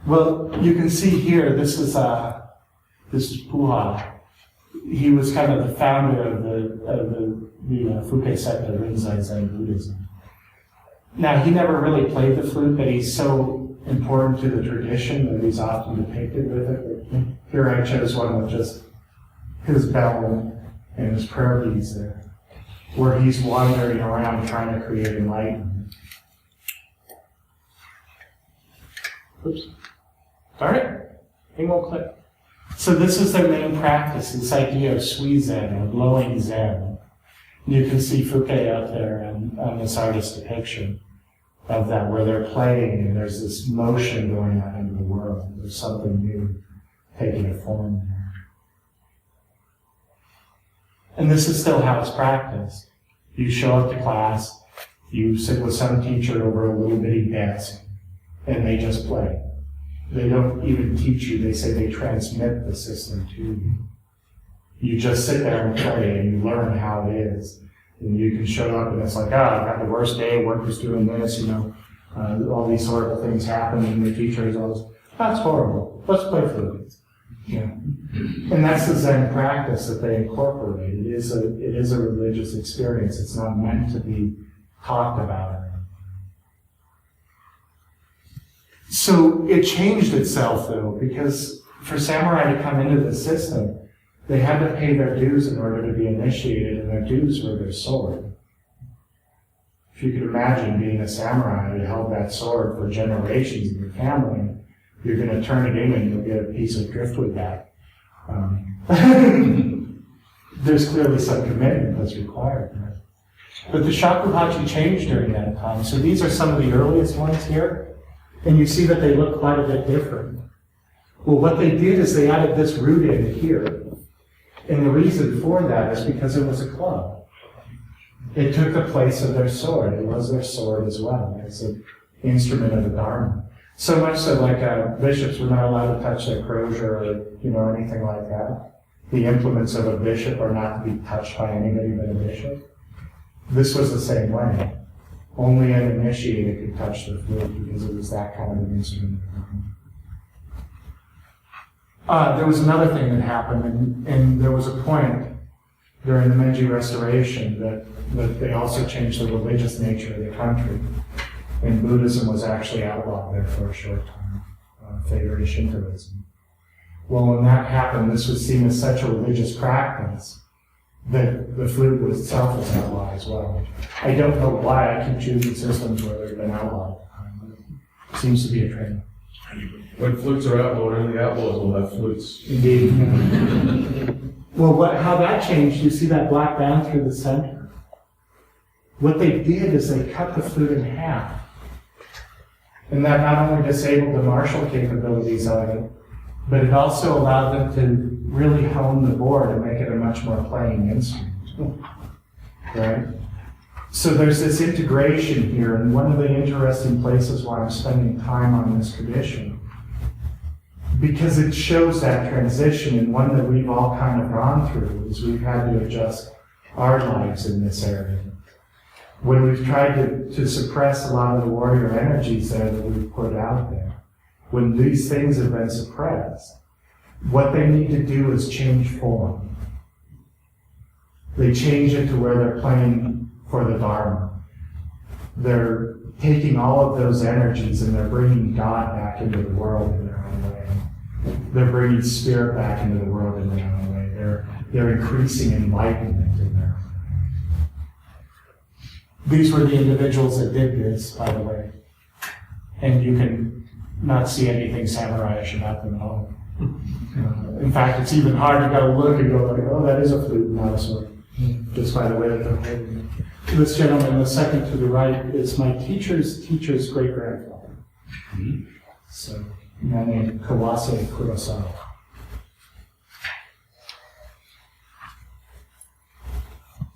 Well, you can see here, this is Puha. He was kind of the founder of the Fuke sect of Rinzai Zen Buddhism. Now, he never really played the flute, but he's so important to the tradition that he's often depicted with it. Here I chose one with just his bell and his prayer beads there, where he's wandering around trying to create enlightenment. Oops. Darn it. Thing won't click. So this is their main practice, this idea of sui zen, or blowing zen. You can see Fuke out there on this artist's depiction of that, where they're playing and there's this motion going on into the world. There's something new taking a form there. And this is still how it's practiced. You show up to class, you sit with some teacher over a little bitty desk, and they just play. They don't even teach you, they say they transmit the system to you. You just sit there and play and you learn how it is. And you can show up and it's like, I've had the worst day, work was doing this, all these horrible things happen, and the teacher is always, that's horrible, let's play flute. And that's the Zen practice that they incorporate. It is a religious experience. It's not meant to be talked about. So it changed itself, though, because for samurai to come into the system, they had to pay their dues in order to be initiated, and their dues were their sword. If you could imagine being a samurai who held that sword for generations in your family, you're going to turn it in and you'll get a piece of driftwood back. There's clearly some commitment that's required. Right? But the shakuhachi changed during that time. So these are some of the earliest ones here. And you see that they look quite a bit different. Well, what they did is they added this root in here. And the reason for that is because it was a club. It took the place of their sword. It was their sword as well. It's an instrument of the Dharma. So much so, like bishops were not allowed to touch their crozier or anything like that. The implements of a bishop are not to be touched by anybody but a bishop. This was the same way. Only an initiated could touch the flute because it was that kind of an instrument. There was another thing that happened, and there was a point during the Meiji Restoration that they also changed the religious nature of the country, and Buddhism was actually outlawed there for a short time, favoring Shintoism. Well, when that happened, this was seen as such a religious practice that the flute itself was outlawed as well. I don't know why I keep choosing systems where they've been outlawed. It seems to be a trend. When flutes are outlawed, only the outlaws will have flutes. Indeed. Well, how that changed, you see that black band through the center? What they did is they cut the flute in half. And that not only disabled the martial capabilities of it, but it also allowed them to really hone the board and make it a much more playing instrument. Right? So there's this integration here, and one of the interesting places why I'm spending time on this tradition, because it shows that transition, and one that we've all kind of gone through, is we've had to adjust our lives in this area. When we've tried to suppress a lot of the warrior energies there that we've put out there, when these things have been suppressed, what they need to do is change form. They change it to where they're playing for the Dharma. They're taking all of those energies and they're bringing God back into the world in their own way. They're bringing spirit back into the world in their own way. They're increasing enlightenment in their own way. These were the individuals that did this, by the way. And you can not see anything samurai-ish about them at all. In fact, it's even hard to go look and go like, oh, that is a flute, not a sword. Just by the way that they're holding it. This gentleman, the second to the right, is my teacher's great-grandfather. So, a man named Kawase Kurosawa.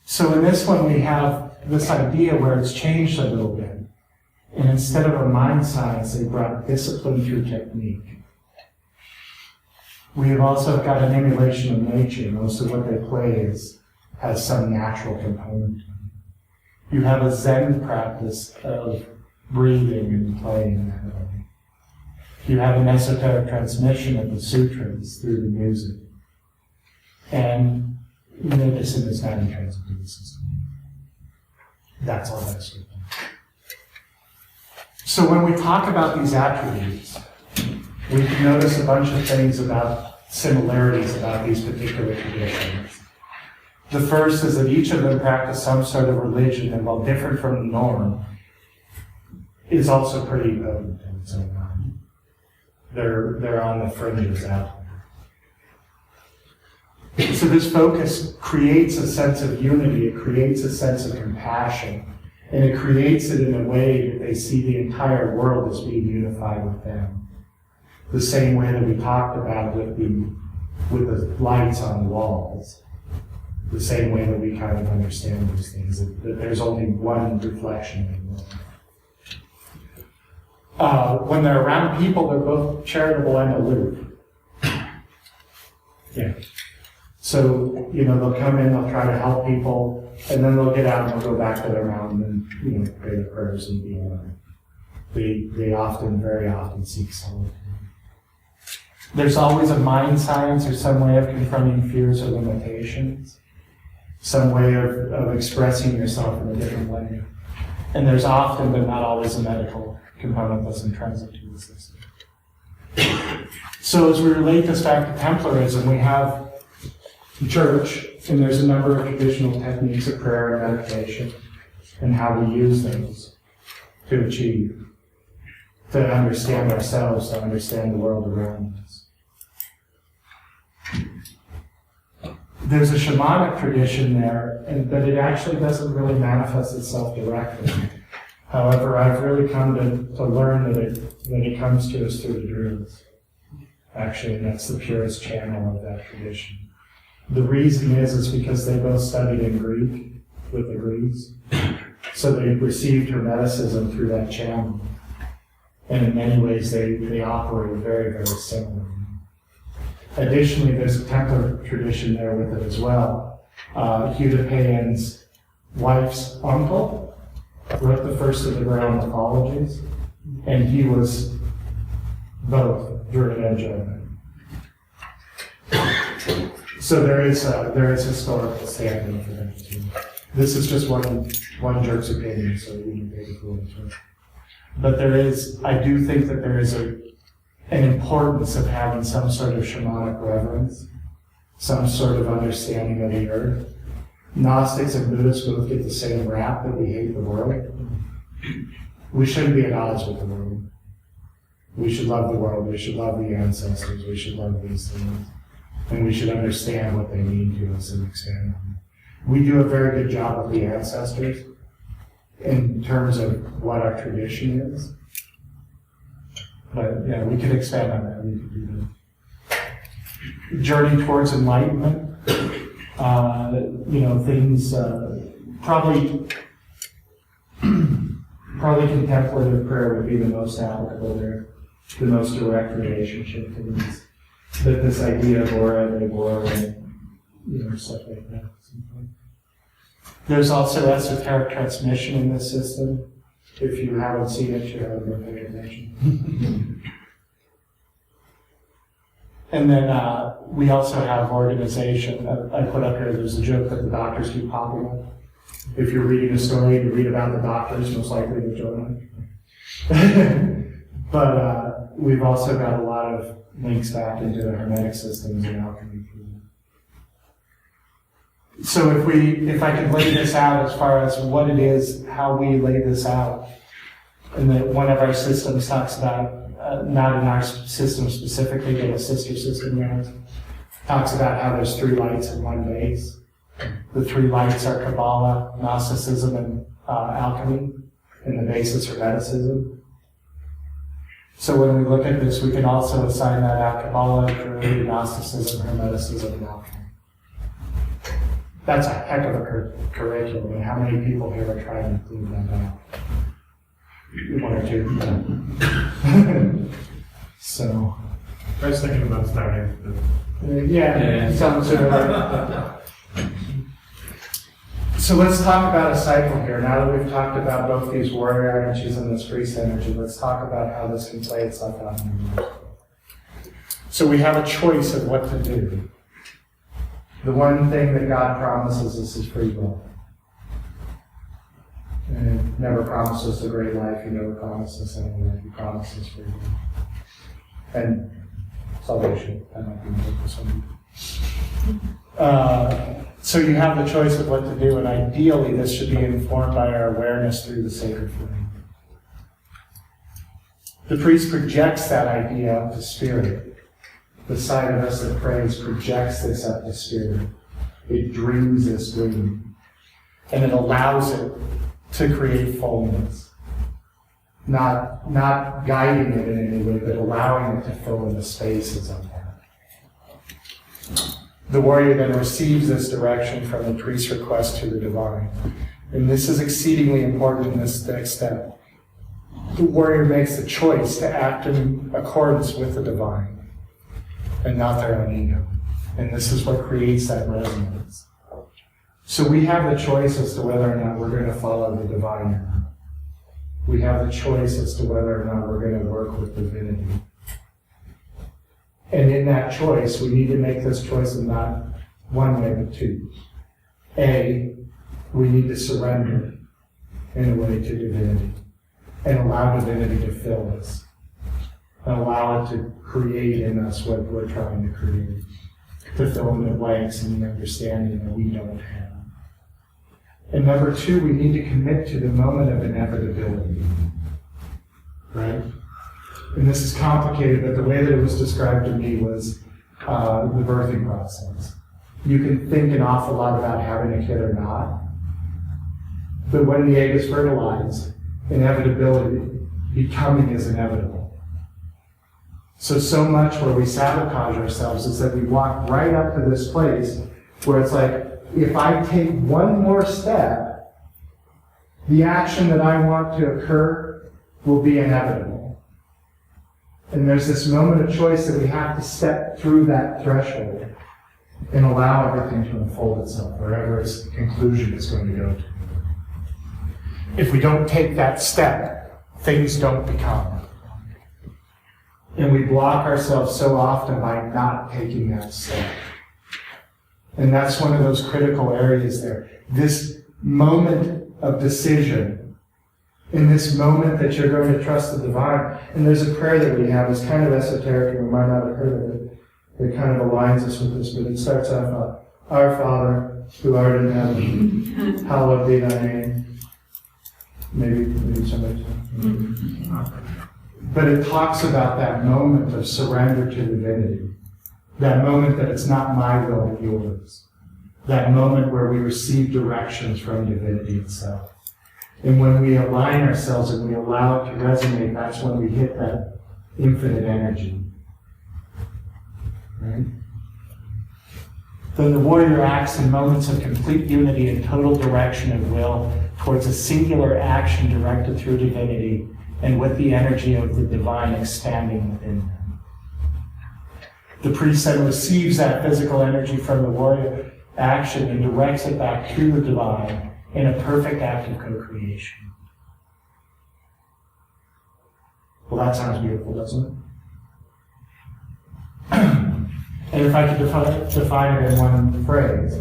So in this one, we have this idea where it's changed a little bit. And instead of a mind science, they brought discipline through technique. We have also got an emulation of nature. Most of what they play has some natural component. You have a Zen practice of breathing and playing that way. You have an esoteric transmission of the sutras through the music. And medicine is not intrinsic to the system. That's all that's good. So when we talk about these attributes, we can notice a bunch of things about similarities about these particular traditions. The first is that each of them practice some sort of religion, and while different from the norm, is also pretty potent in its own mind. They're on the fringes out there. So this focus creates a sense of unity, it creates a sense of compassion, and it creates it in a way that they see the entire world as being unified with them. The same way that we talked about with the lights on the walls. The same way that we kind of understand these things, that there's only one reflection in the world. When they're around people, they're both charitable and aloof. Yeah. So, they'll come in, they'll try to help people, and then they'll get out and they'll go back to their mountain and, pray their prayers and be alone. They very often seek solitude. There's always a mind science or some way of confronting fears or limitations, some way of expressing yourself in a different way. And there's often, but not always, a medical component that's intrinsic to the system. So as we relate this back to Templarism, we have church, and there's a number of traditional techniques of prayer and meditation, and how we use those to achieve, to understand ourselves, to understand the world around us. There's a shamanic tradition there, but it actually doesn't really manifest itself directly. However, I've really come to learn that it comes to us through the druids. Actually, that's the purest channel of that tradition. The reason is because they both studied in Greek with the Greeks. So they received Hermeticism through that channel. And in many ways, they operate very, very similarly. Additionally, there's a Templar tradition there with it as well. Hugh Payan's wife's uncle wrote the first of the Grail mythologies, and he was both Druid and Johannite. So there is historical standing for them too. This is just one jerk's opinion, so we can take it for what it's worth. But I do think that there is an importance of having some sort of shamanic reverence, some sort of understanding of the earth. Gnostics and Buddhists both get the same rap that we hate the world. We shouldn't be at odds with the world. We should love the world, we should love the ancestors, we should love these things. And we should understand what they mean to us and expand on them. We do a very good job with the ancestors in terms of what our tradition is. But yeah, we could expand on that. We could do that. Journey towards enlightenment. Things probably contemplative prayer would be the most applicable there, the most direct relationship to these. But this idea of aura and stuff like that. There's also esoteric transmission in this system. If you haven't seen it, you haven't been paying attention. And then we also have organization. I put up here, there's a joke that the doctors keep popping up. If you're reading a story, you read about the doctors, most likely the Johannite. But we've also got a lot of links back into the Hermetic systems and alchemy. So if I could lay this out as far as what it is, how we lay this out, and that one of our systems talks about, not in our system specifically, but a sister system there, talks about how there's 3 lights and 1 base. The 3 lights are Kabbalah, Gnosticism, and alchemy, and the base is Hermeticism. So when we look at this, we can also assign that Apostolic, Gnosticism, Hermeticism, and alchemy. That's a heck of a curriculum, and how many people here are trying to include that out? One or two. So. I was thinking about starting. Yeah. Sounds similar. So let's talk about a cycle here. Now that we've talked about both these warrior energies and this priest energy, let's talk about how this can play itself out in the universe. So we have a choice of what to do. The one thing that God promises us is free will. And He never promises a great life. He never promises anything. He promises free will. And salvation. That might be good for some people. So you have the choice of what to do, and ideally this should be informed by our awareness through the sacred flame. The priest projects that idea up to spirit. The side of us that prays projects this up to spirit. It dreams this dream. And it allows it to create fullness. Not guiding it in any way, but allowing it to fill in the spaces of that. The warrior then receives this direction from the priest's request to the divine. And this is exceedingly important in this next step. The warrior makes the choice to act in accordance with the divine and not their own ego. And this is what creates that resonance. So we have the choice as to whether or not we're going to follow the divine or not. We have the choice as to whether or not we're going to work with divinity. And in that choice, we need to make this choice in not one way, but two. A, we need to surrender in a way to divinity and allow divinity to fill us and allow it to create in us what we're trying to create, to fill in the blanks and the understanding that we don't have. And number two, we need to commit to the moment of inevitability, right? And this is complicated, but the way that it was described to me was the birthing process. You can think an awful lot about having a kid or not, but when the egg is fertilized, inevitability, becoming is inevitable. So much where we sabotage ourselves is that we walk right up to this place where it's like, if I take one more step, the action that I want to occur will be inevitable. And there's this moment of choice that we have to step through that threshold and allow everything to unfold itself wherever its conclusion is going to go to. If we don't take that step, things don't become. And we block ourselves so often by not taking that step. And that's one of those critical areas there. This moment of decision, in this moment that you're going to trust the divine. And there's a prayer that we have, it's kind of esoteric, and we might not have heard of it. It kind of aligns us with this, but it starts off, Our Father, who art in heaven, hallowed be thy name. Maybe somebody. But it talks about that moment of surrender to divinity. That moment that it's not my will but yours. That moment where we receive directions from divinity itself. And when we align ourselves and we allow it to resonate, that's when we hit that infinite energy. Right? Then the warrior acts in moments of complete unity and total direction of will towards a singular action directed through divinity and with the energy of the divine expanding within them. The priest then receives that physical energy from the warrior action and directs it back to the divine in a perfect act of co-creation. Well, that sounds beautiful, doesn't it? And if I could define it in one phrase,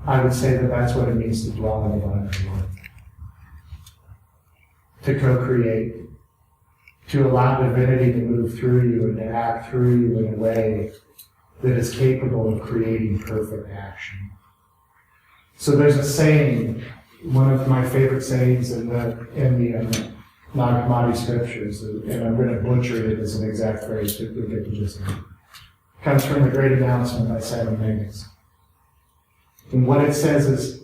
I would say that that's what it means to dwell in the divine life. To co-create, to allow divinity to move through you and to act through you in a way that is capable of creating perfect action. So there's a saying, one of my favorite sayings in the Nag Hammadi scriptures, and I'm going to butcher it as an exact phrase, but you'll get the gist of it. It comes from the Great Announcement by Seven Magus. And what it says is,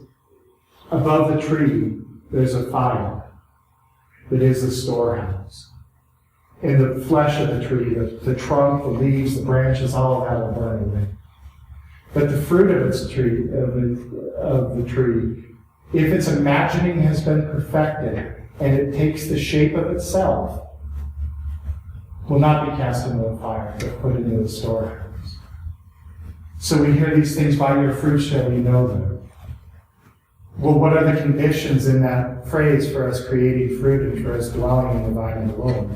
above the tree, there's a fire that is the storehouse. And the flesh of the tree, the trunk, the leaves, the branches, all of that will burn away. But the fruit of the tree, if its imagining has been perfected and it takes the shape of itself, will not be cast into the fire, but put into the storehouse. So we hear these things, by your fruit shall you know them. Well, what are the conditions in that phrase for us creating fruit and for us dwelling in the vine and the Lord?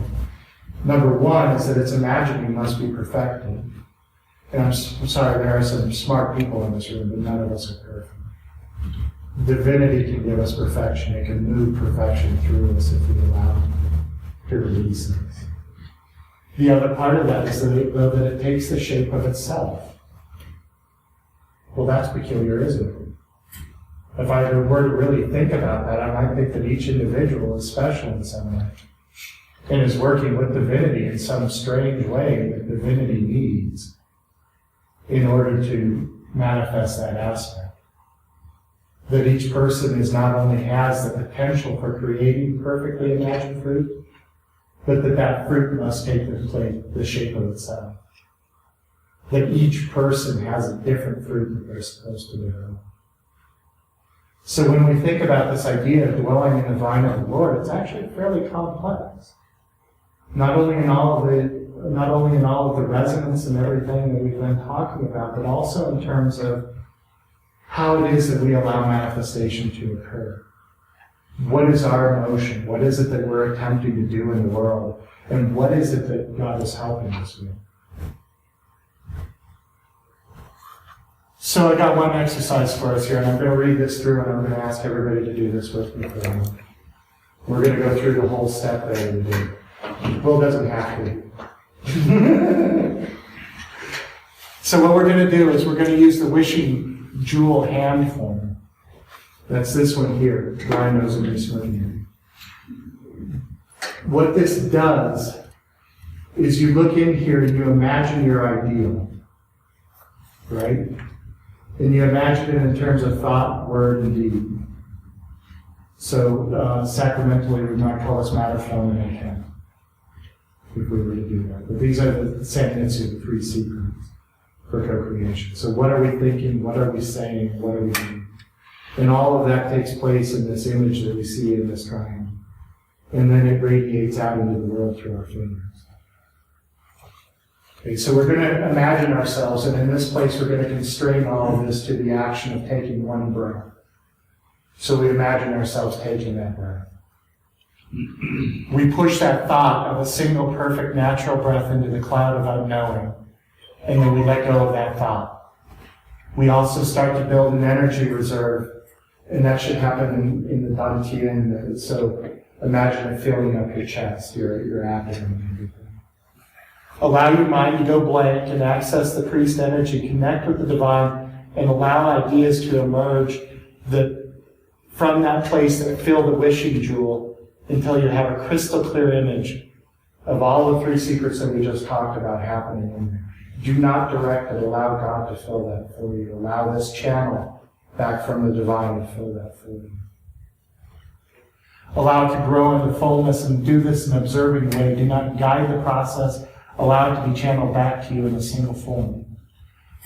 Number one is that its imagining must be perfected. And I'm sorry, there are some smart people in this room, but none of us are perfect. Divinity can give us perfection. It can move perfection through us if we allow it to release us. The other part of that is that it takes the shape of itself. Well, that's peculiar, isn't it? If I were to really think about that, I might think that each individual is special in some way and is working with divinity in some strange way that divinity needs in order to manifest that aspect. That each person not only has the potential for creating perfectly imagined fruit, but that fruit must take the shape of itself. That each person has a different fruit that they're supposed to develop. So when we think about this idea of dwelling in the vine of the Lord, it's actually fairly complex. Not only in all of the resonance and everything that we've been talking about, but also in terms of how it is that we allow manifestation to occur. What is our emotion? What is it that we're attempting to do in the world? And what is it that God is helping us with? So I got one exercise for us here, and I'm going to read this through, and I'm going to ask everybody to do this with me for a moment. We're going to go through the whole step there we did. Well, it doesn't have to. So what we're going to do is we're going to use the wishing jewel hand form. That's this one here. Brian knows what he's doing here. What this does is you look in here and you imagine your ideal, right? And you imagine it in terms of thought, word, and deed. So sacramentally, we might call this matter, form, and intent, if we were to do that. But these are the sentences, the three secrets for co-creation. So what are we thinking? What are we saying? What are we doing? And all of that takes place in this image that we see in this triangle. And then it radiates out into the world through our fingers. Okay, so we're going to imagine ourselves, and in this place we're going to constrain all of this to the action of taking one breath. So we imagine ourselves taking that breath. We push that thought of a single perfect natural breath into the cloud of unknowing, and then we let go of that thought. We also start to build an energy reserve, and that should happen in the dantian. So imagine it filling up your chest, your abdomen, and everything. Allow your mind to go blank and access the priest energy, connect with the divine, and allow ideas to emerge that from that place that fill the wishing jewel until you have a crystal clear image of all the three secrets that we just talked about happening in there. Do not direct it. Allow God to fill that for you. Allow this channel back from the divine to fill that for you. Allow it to grow into fullness and do this in an observing way. Do not guide the process. Allow it to be channeled back to you in a single form.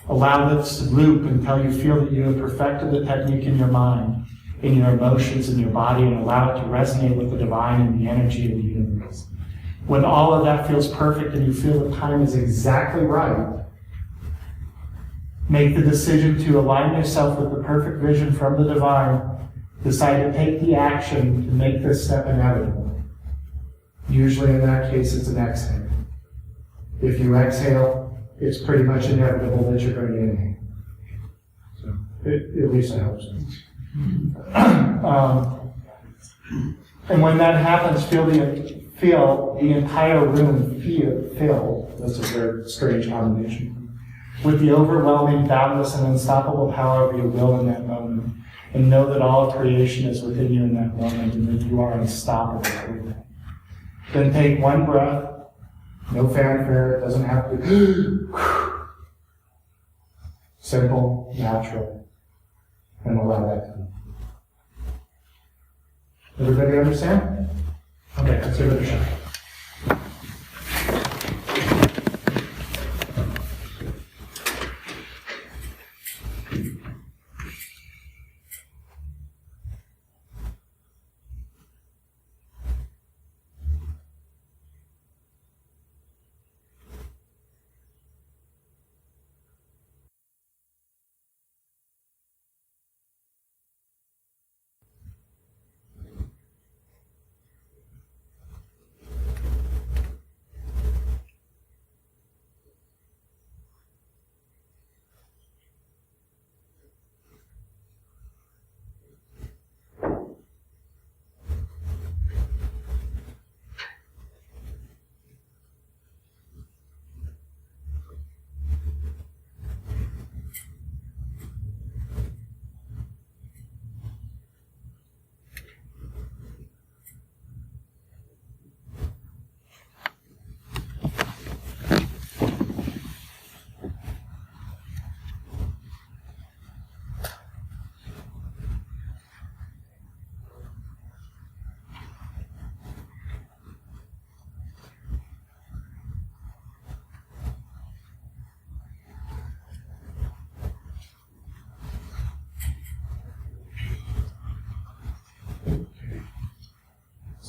Allow this to loop until you feel that you have perfected the technique in your mind, in your emotions, in your body, and allow it to resonate with the divine and the energy of the universe. When all of that feels perfect and you feel the time is exactly right, make the decision to align yourself with the perfect vision from the divine. Decide to take the action to make this step inevitable. Usually in that case, it's an exhale. If you exhale, it's pretty much inevitable that you're going to inhale. So, at least I hope so. And when that happens, feel the entire room filled. That's a very strange combination. With the overwhelming, boundless, and unstoppable power of your will in that moment. And know that all of creation is within you in that moment and that you are unstoppable. Then take one breath. No fanfare, it doesn't have to be simple, natural, and allow that to be. Everybody understand? Okay, let's give it a shot.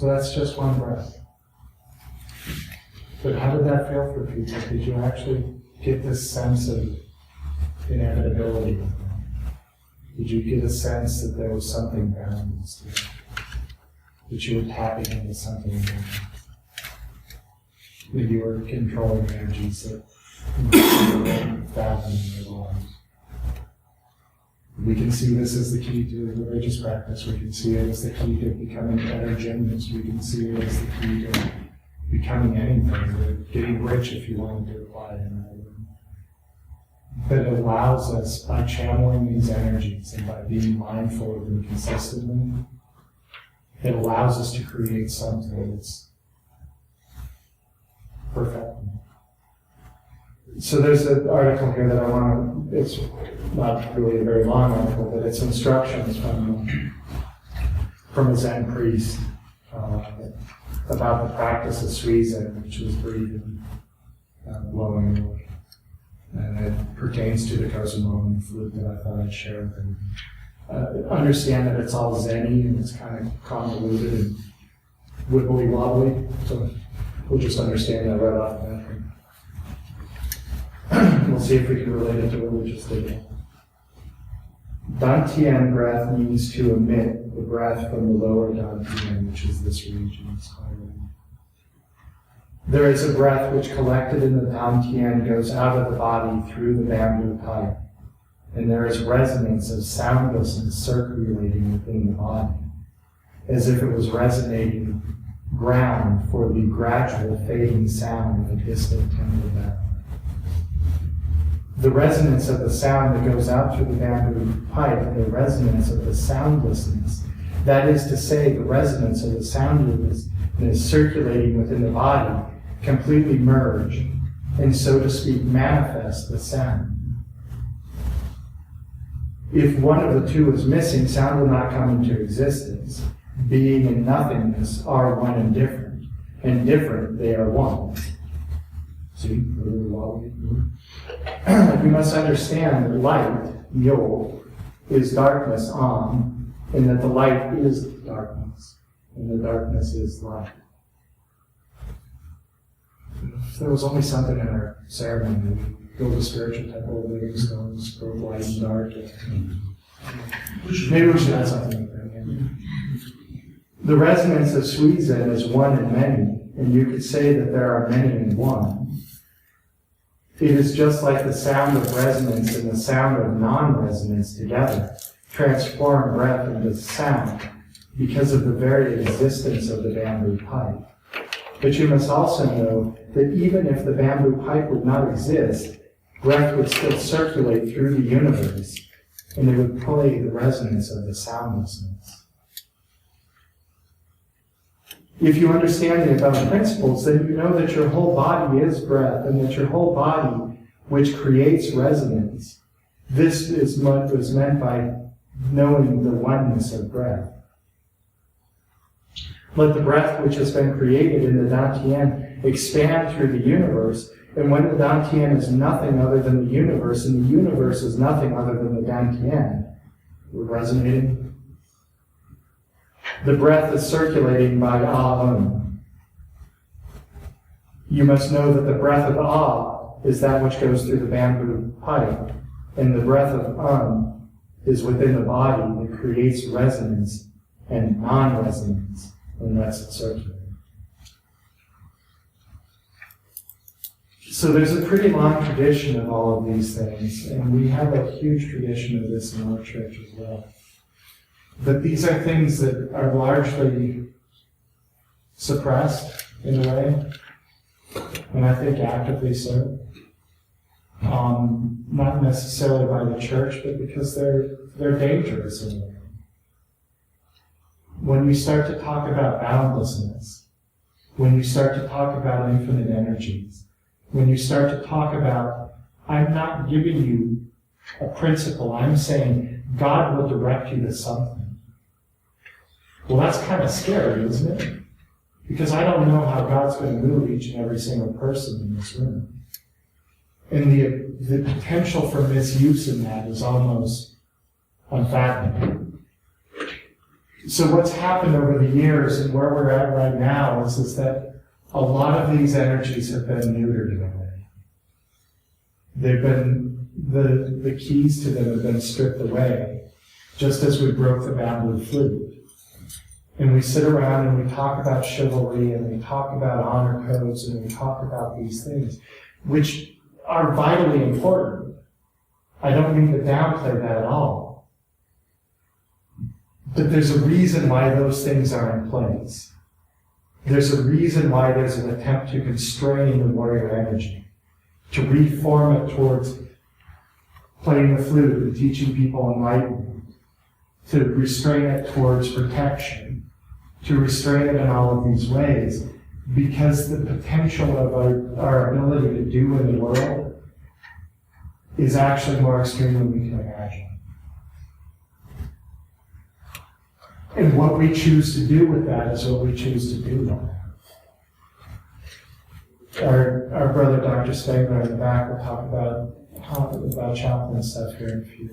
So that's just one breath. But how did that feel for people? Did you actually get this sense of inevitability? Did you get a sense that there was something boundless to it? That you were tapping into something more? That you were controlling energies that fathom your lives? We can see this as the key to religious practice. We can see it as the key to becoming better gymnasts. We can see it as the key to becoming anything, getting rich if you wanted to apply it in that way. But it allows us, by channeling these energies and by being mindful of them consistently, it allows us to create something that's perfect. So there's an article here that I want to, it's not really a very long article, but it's instructions from a Zen priest about the practice of Suizen, which was breathing, blowing away. And it pertains to the Kozumo and flute that I thought I'd share with them. Understand that it's all Zen-y and it's kind of convoluted and wibbly wobbly, so we'll just understand that right off the bat. We'll see if we can relate it to religious thinking. Dantian breath means to emit the breath from the lower Dantian, which is this region. There is a breath which, collected in the Dantian, goes out of the body through the bamboo pipe, and there is resonance of soundlessness circulating within the body, as if it was resonating ground for the gradual fading sound of a distant temple bell. The resonance of the sound that goes out through the bamboo pipe and the resonance of the soundlessness, that is to say, the resonance of the soundlessness circulating within the body, completely merge and, so to speak, manifest the sound. If one of the two is missing, sound will not come into existence. Being and nothingness are one and different. And different, they are one. See? You must understand that light, yo, is darkness on, and that the light is darkness, and the darkness is light. If there was only something in our ceremony, we'd build a spiritual temple of living stones, both light and dark. Maybe we should add something like that. Yeah. The resonance of Suizen is one in many, and you could say that there are many in one. It is just like the sound of resonance and the sound of non-resonance together transform breath into sound because of the very existence of the bamboo pipe. But you must also know that even if the bamboo pipe would not exist, breath would still circulate through the universe, and it would play the resonance of the soundlessness. If you understand the above principles, then you know that your whole body is breath, and that your whole body, which creates resonance, this is what was meant by knowing the oneness of breath. Let the breath which has been created in the Dantian expand through the universe, and when the Dantian is nothing other than the universe, and the universe is nothing other than the Dantian, we're resonating. The breath is circulating by Ah-Um. You must know that the breath of Ah is that which goes through the bamboo pipe, and the breath of is within the body that creates resonance and non-resonance, and lets it circulate. So there's a pretty long tradition of all of these things, and we have a huge tradition of this in our church as well. But these are things that are largely suppressed in a way, and I think actively so. Not necessarily by the church, but because they're dangerous in a way. When you start to talk about boundlessness, when you start to talk about infinite energies, when you start to talk about, I'm not giving you a principle, I'm saying God will direct you to something. Well, that's kind of scary, isn't it? Because I don't know how God's going to move each and every single person in this room. And the potential for misuse in that is almost unfathomable. So what's happened over the years and where we're at right now is that a lot of these energies have been neutered in a way. They've been, the keys to them have been stripped away, just as we broke the bamboo flute. And we sit around and we talk about chivalry and we talk about honor codes and we talk about these things, which are vitally important. I don't mean to downplay that at all. But there's a reason why those things are in place. There's a reason why there's an attempt to constrain the warrior energy, to reform it towards playing the flute and teaching people enlightenment, to restrain it towards protection, to restrain it in all of these ways, because the potential of our ability to do in the world is actually more extreme than we can imagine. And what we choose to do with that is what we choose to do with that. Our brother Dr. Spengler in the back will talk about chaplain stuff here in a few.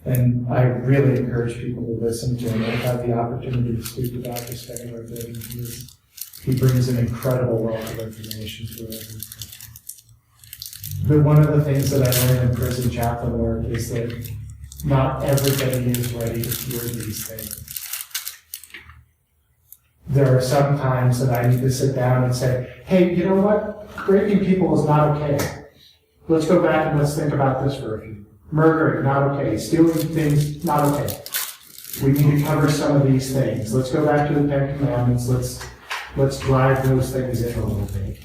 And I really encourage people to listen to him. I've had the opportunity to speak to Dr. Spengler, and he brings an incredible wealth of information to it. But one of the things that I learned in prison chaplain work is that not everybody is ready to hear these things. There are some times that I need to sit down and say, hey, you know what? Raping people is not okay. Let's go back and let's think about this for a few. Murdering, not okay. Stealing things, not okay. We need to cover some of these things. Let's go back to the Ten Commandments. Let's drive those things in a little bit.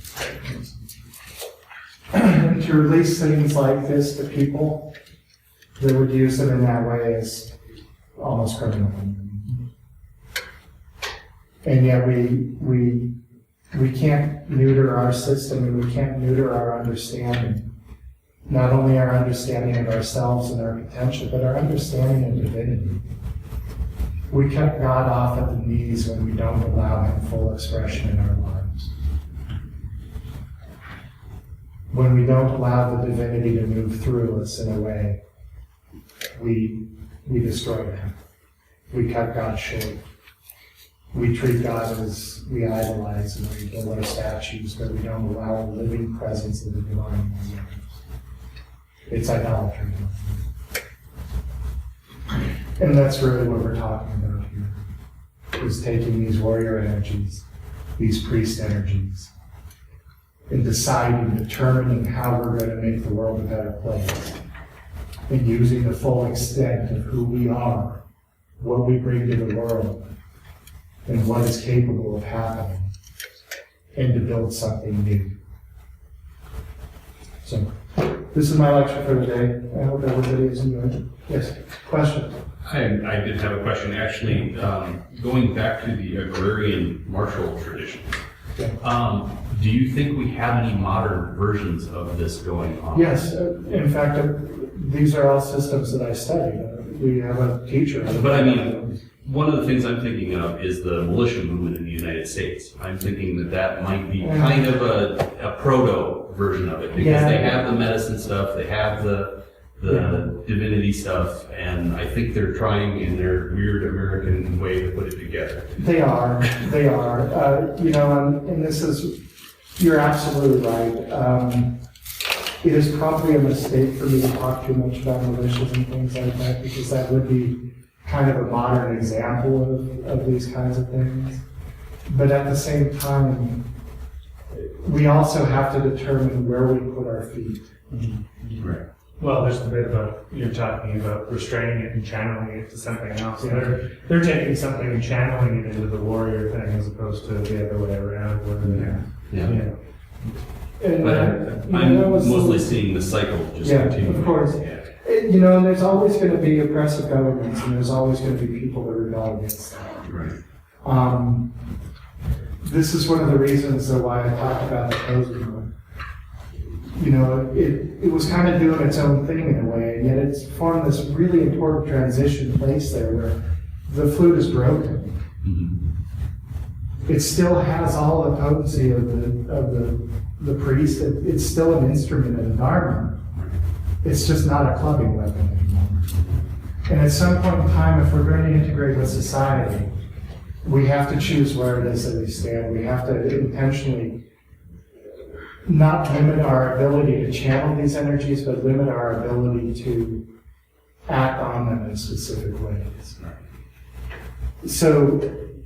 And to release things like this to people that would use them in that way is almost criminal. And yet we can't neuter our system and we can't neuter our understanding. Not only our understanding of ourselves and our potential, but our understanding of divinity. We cut God off at the knees when we don't allow Him full expression in our lives. When we don't allow the divinity to move through us in a way, we destroy Him. We cut God short. We treat God as we idolize and we build our statues, but we don't allow a living presence of the divine. It's idolatry. And that's really what we're talking about here, is taking these warrior energies, these priest energies, and determining how we're going to make the world a better place, and using the full extent of who we are, what we bring to the world, and what is capable of happening, and to build something new. So, this is my lecture for the day. I hope everybody is enjoying it. Yes, question? I did have a question. Actually, going back to the agrarian martial tradition, do you think we have any modern versions of this going on? Yes. In fact, these are all systems that I studied. We have a teacher. But I mean, one of the things I'm thinking of is the militia movement in the United States. I'm thinking that might be kind of a proto version of it, because they have the medicine stuff, they have the divinity stuff, and I think they're trying in their weird American way to put it together. They are. And this is, you're absolutely right. It is probably a mistake for me to talk too much about militias and things like that, because that would be kind of a modern example of these kinds of things. But at the same time, we also have to determine where we put our feet. Right. Well, there's the bit about, you're talking about restraining it and channeling it to something else. They're taking something and channeling it into the warrior thing as opposed to the other way around. But I'm mostly seeing the cycle just continue. Of course. And there's always going to be oppressive governments, and there's always going to be people that rebel against that. Right. This is one of the reasons why I talked about the Posey book. It was kind of doing its own thing in a way, and yet it's formed this really important transition place there where the flute is broken. Mm-hmm. It still has all the potency of the priest. It's still an instrument and an armor. It's just not a clubbing weapon anymore. And at some point in time, if we're going to integrate with society, we have to choose where it is that we stand. We have to intentionally not limit our ability to channel these energies, but limit our ability to act on them in specific ways. So,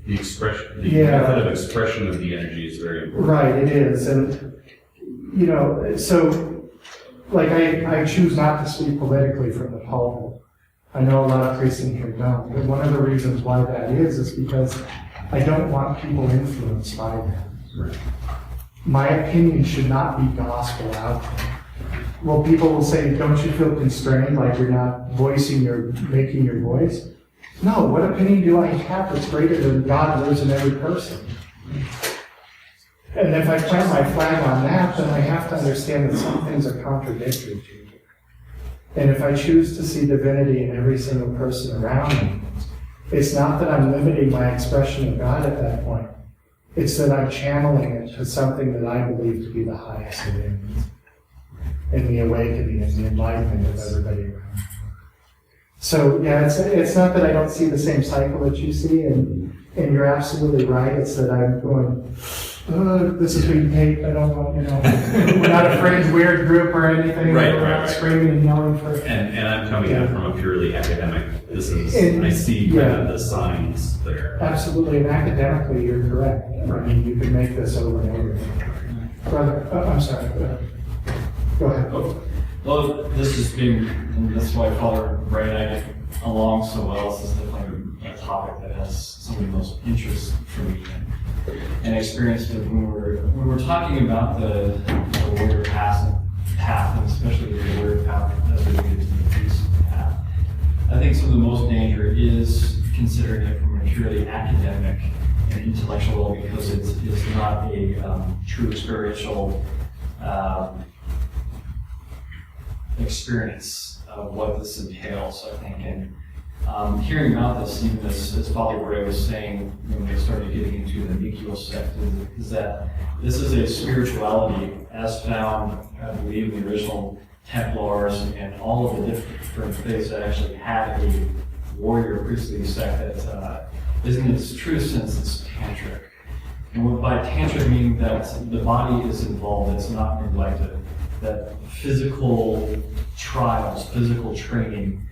The expression, the Yeah. method of expression of the energy is very important. right, it is. And, you know, so, like, I choose not to speak politically from the pulpit. I know a lot of priests in here don't. But one of the reasons why that is because I don't want people influenced by that. Right. My opinion should not be gospel out there. Well, people will say, don't you feel constrained, like you're not making your voice? No, what opinion do I have that's greater than God lives in every person? And if I plant my flag on that, then I have to understand that some things are contradictory to me. And if I choose to see divinity in every single person around me, it's not that I'm limiting my expression of God at that point. It's that I'm channeling it to something that I believe to be the highest of ends, and the awakening and the enlightenment of everybody around me. So yeah, it's not that I don't see the same cycle that you see, and you're absolutely right. It's that I'm going, this is being taped. I don't want, we're not a friends weird group or anything. Right, we're not right. screaming and yelling for. And I'm coming at it from a purely academic. This is And- I see yeah. kind of the signs there. Absolutely, and academically, you're correct. I mean, you can make this over and over again. Brother, I'm sorry. Go ahead. Well, this has been, and that's why Father Bray and I get along so well. This is definitely a topic that has some of the most interest for me and experience. But when we're talking about the warrior path, and especially the warrior path as we get to the priest path, I think some of the most danger is considering it from a purely academic and intellectual level, because it's not a true experiential experience of what this entails, I think. And hearing about this, even as Father Bray was saying when we started getting into the Nikkei sect, is that this is a spirituality as found, I believe, in the original Templars and all of the different faiths that actually had a warrior priestly sect that is in its true sense, it's tantric. And by tantric meaning that the body is involved, it's not neglected. That physical trials, physical training,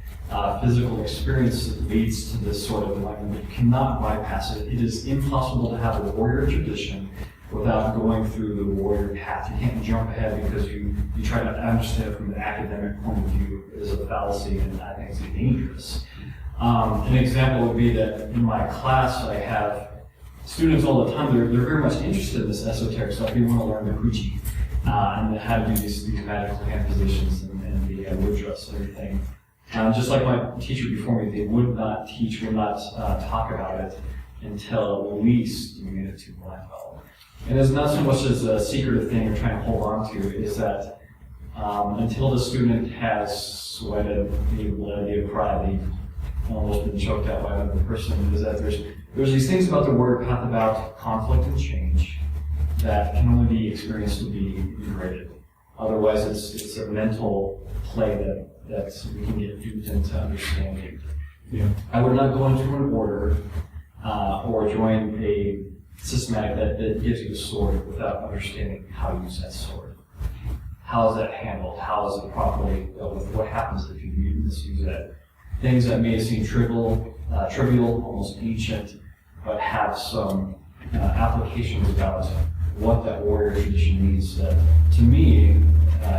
physical experience leads to this sort of enlightenment. You cannot bypass it. It is impossible to have a warrior tradition without going through the warrior path. You can't jump ahead because you try to understand it from an academic point of view. It is a fallacy, and I think it's dangerous. An example would be that in my class I have students all the time, they're very much interested in this esoteric stuff. They want to learn the Kuchi. And how to do these magical hand positions and the mudras and everything. Just like my teacher before me, they would not talk about it until at least you made it to black belt. And it's not so much as a secretive thing you're trying to hold on to, is that until the student has sweated, they've bled, they've cried, they've almost been choked out by another person, is that there's these things about the warrior path about conflict and change that can only be experienced to be integrated. Otherwise, it's a mental play that we can get duped into understanding. Yeah. I would not go into an order or join a systematic that gives you a sword without understanding how to use that sword. How is that handled? How is it properly dealt with? What happens if you misuse it? Things that may seem trivial, almost ancient, but have some applications about what that warrior tradition means, that to me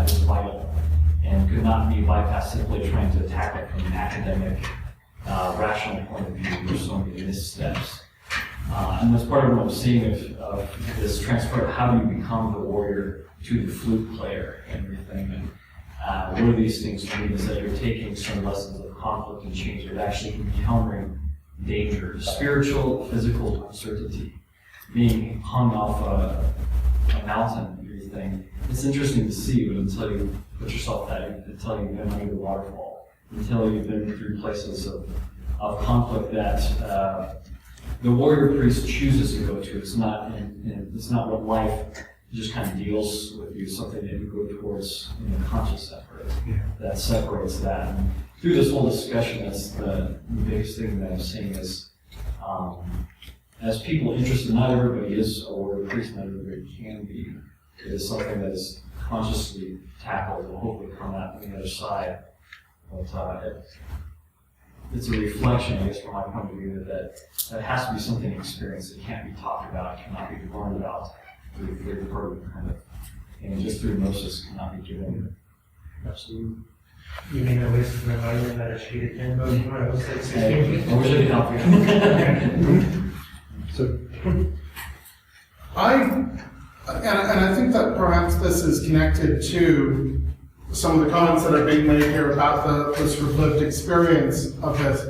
is vital and could not be bypassed simply trying to attack it from an academic, rational point of view. There's so many missteps. And that's part of what I'm seeing of this transfer of how do you become the warrior to the flute player and everything. And what do these things mean is that you're taking some lessons of conflict and change, you're actually encountering danger, spiritual, physical uncertainty, being hung off a mountain and everything. It's interesting to see, but until you put yourself that, until you've been under the waterfall, until you've been through places of conflict that the warrior priest chooses to go to. It's not what life just kind of deals with you, something that you go towards in a conscious effort that separates that. And through this whole discussion, that's the biggest thing that I'm seeing is, as people interested, not everybody is a warrior priest, not everybody can be. It is something that is consciously tackled and hopefully come out on the other side. But it's a reflection, I guess, from my point of view, that has to be something experienced. It can't be talked about, it cannot be learned about through the program, kind of. And just through gnosis cannot be given. Absolutely. You mean at least remind them that a sheet again? I was like, Hey, I wish I could help you. So, and I think that perhaps this is connected to some of the comments that are being made here about the sort of lived experience of this.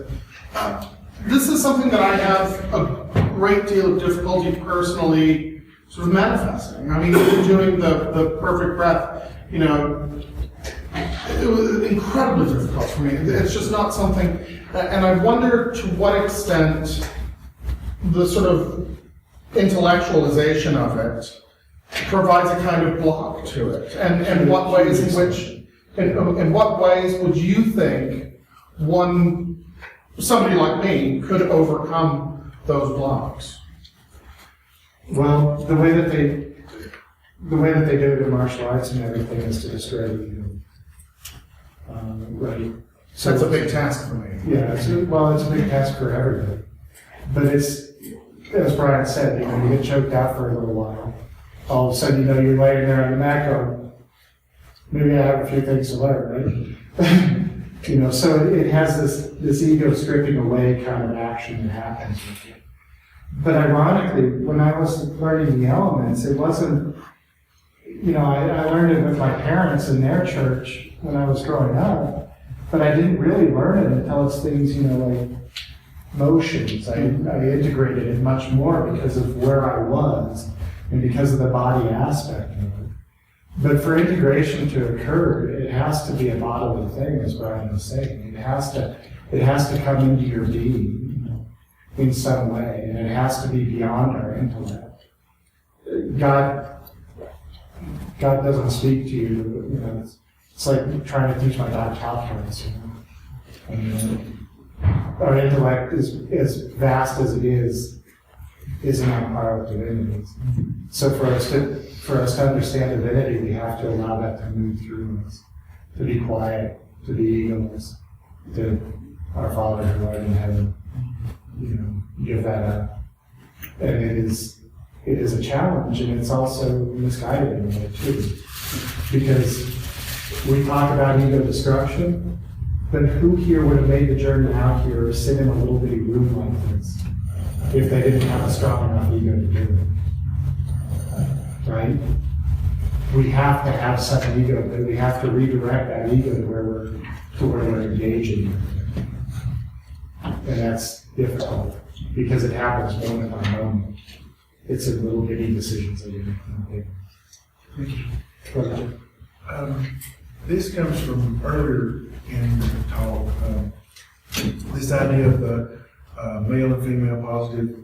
This is something that I have a great deal of difficulty personally sort of manifesting. I mean, even doing the perfect breath, you know, it was incredibly difficult for me. It's just not something, and I wonder to what extent the sort of intellectualization of it provides a kind of block to it, and what ways in what ways would you think somebody like me could overcome those blocks? well, the way that they do it in martial arts and everything is to destroy the ego. Right. So it's a big task for me. Yeah, it's a big task for everybody. But it's, as Brian said, you know, you get choked out for a little while. All of a sudden, you know, you're laying there on the mat going, maybe I have a few things to learn, right? You know, so it has this ego stripping away kind of action that happens with you. But ironically, when I was learning the elements, it wasn't, you know, I learned it with my parents in their church when I was growing up, but I didn't really learn it until it's things, you know, like motions. I integrated it much more because of where I was and because of the body aspect of it. But for integration to occur, it has to be a bodily thing, as Brian was saying. It has to come into your being, you know, in some way, and it has to be beyond our intellect. God doesn't speak to you, you know. It's like trying to teach my dog calculus, you know. I mean, our intellect is as vast as it isn't on par with divinity's. So for us to understand divinity, we have to allow that to move through us, to be quiet, to be egoless, to our Father who art in heaven, you know, give that up. And it is a challenge, and it's also misguided in a way too, because we talk about ego destruction, but who here would have made the journey out here or sit in a little bitty room like this if they didn't have a strong enough ego to do it? Right? We have to have such an ego, but we have to redirect that ego to where we're engaging. And that's difficult because it happens moment by moment. It's in little bitty decisions that you make. Thank you. This comes from earlier in the talk, this idea of the male and female, positive,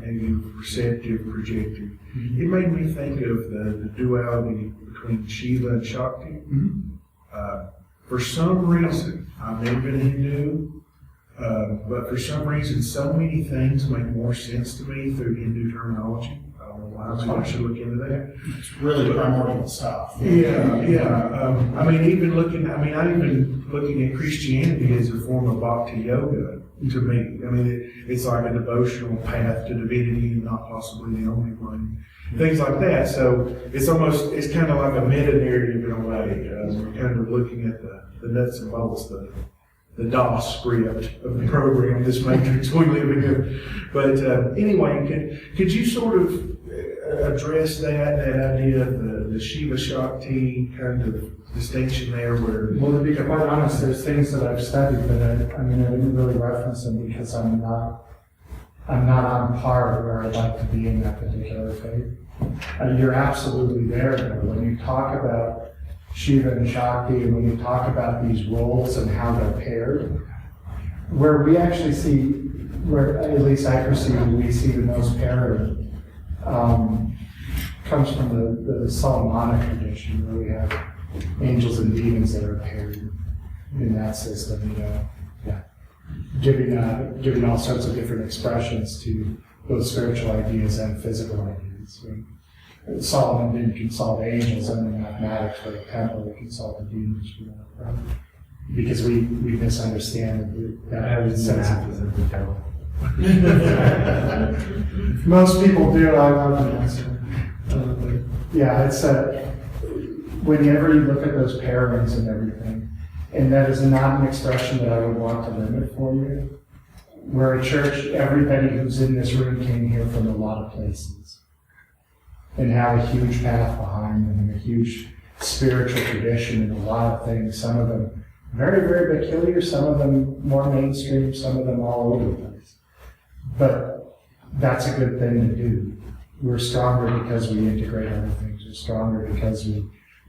negative, receptive, projective. It made me think of the duality between Shiva and Shakti. For some reason, I've never been Hindu, but for some reason, so many things make more sense to me through Hindu terminology. I don't know why, I should look into that. It's really primordial stuff. Yeah. I mean, even looking at Christianity as a form of bhakti yoga, to me. I mean, it's like a devotional path to divinity and not possibly the only one. Things like that. So it's kind of like a meta-narrative in a way. We're kind of looking at the nuts and bolts, the DOS script of the program, this matrix we live in. But anyway, could you sort of address that idea of the Shiva Shakti kind of distinction there where... Well, to be quite honest, there's things that I've studied, but I didn't really reference them because I'm not on par with where I'd like to be in that particular faith. You're absolutely there, though. When you talk about Shiva and Shakti, and when you talk about these roles and how they're paired, where we actually see, where at least I perceive we see the most pairing, comes from the Solomonic tradition, where we have angels and demons that are paired. in that system, yeah. Giving all sorts of different expressions to both spiritual ideas and physical ideas. Solomon didn't consult angels and the mathematics for the temple, he consulted demons, because we misunderstand that sense of the devil. Most people do. I love the answer. Yeah, it's whenever you look at those pairings and everything, and that is not an expression that I would want to limit for you. We're a church, everybody who's in this room came here from a lot of places and have a huge path behind them and a huge spiritual tradition and a lot of things. Some of them very, very peculiar, some of them more mainstream, some of them all over the place. But that's a good thing to do. We're stronger because we integrate other things. We're stronger because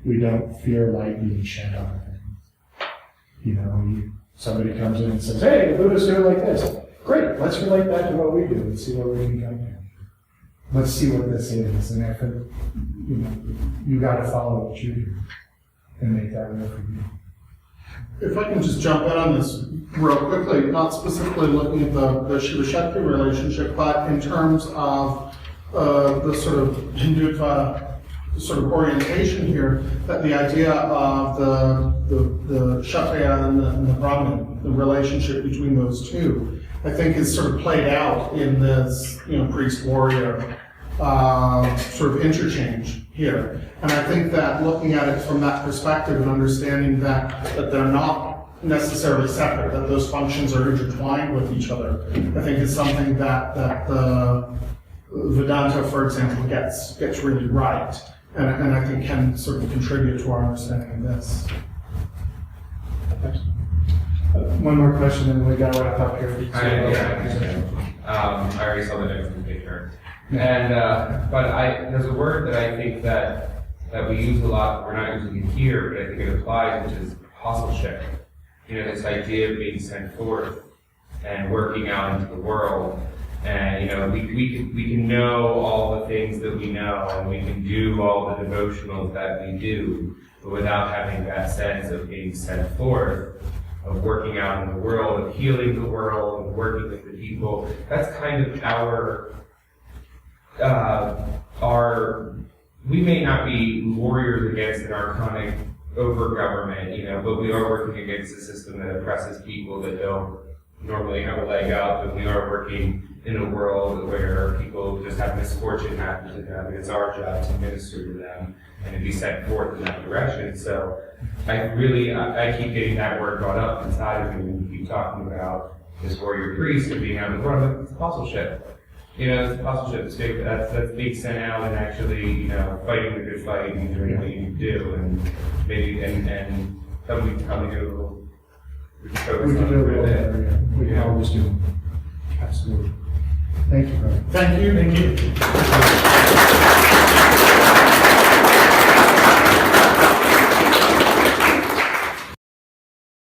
we don't fear light being shed on things. Somebody comes in and says, hey, the Buddha's doing like this. Great, let's relate that to what we do and see where we can come from. Let's see what this is. And if you got to follow what you do and make that real for you. If I can just jump in on this real quickly, not specifically looking at the Shiva Shakti relationship, but in terms of the sort of Hindutva sort of orientation here, that the idea of the Kshatriya and the Brahmin, the relationship between those two, I think is sort of played out in this priest-warrior sort of interchange here. And I think that looking at it from that perspective and understanding that they're not necessarily separate, that those functions are intertwined with each other, I think is something that the Vedanta, for example, gets really right. And I think can sort of contribute to our understanding of this. One more question and we got to wrap up here. I already saw the next picture. And but there's a word that I think that we use a lot. We're not using it here, but I think it applies, which is apostleship. This idea of being sent forth and working out into the world. And we can know all the things that we know, and we can do all the devotionals that we do, but without having that sense of being sent forth, of working out in the world, of healing the world, of working with the people. That's kind of our. We may not be warriors against an archonic over government, but we are working against a system that oppresses people that don't normally have a leg up, and we are working in a world where people just have misfortune happen to them, and it's our job to minister to them and to be sent forth in that direction. So I keep getting that word brought up inside of me when you keep talking about this warrior priest and being out in the world. It's apostleship. It's apostleship. That's being sent out and actually, fighting the good fight and doing what you need to do, and maybe and probably do a little. We can do a little bit. We can always do. Absolutely. Thank you, brother. Thank you.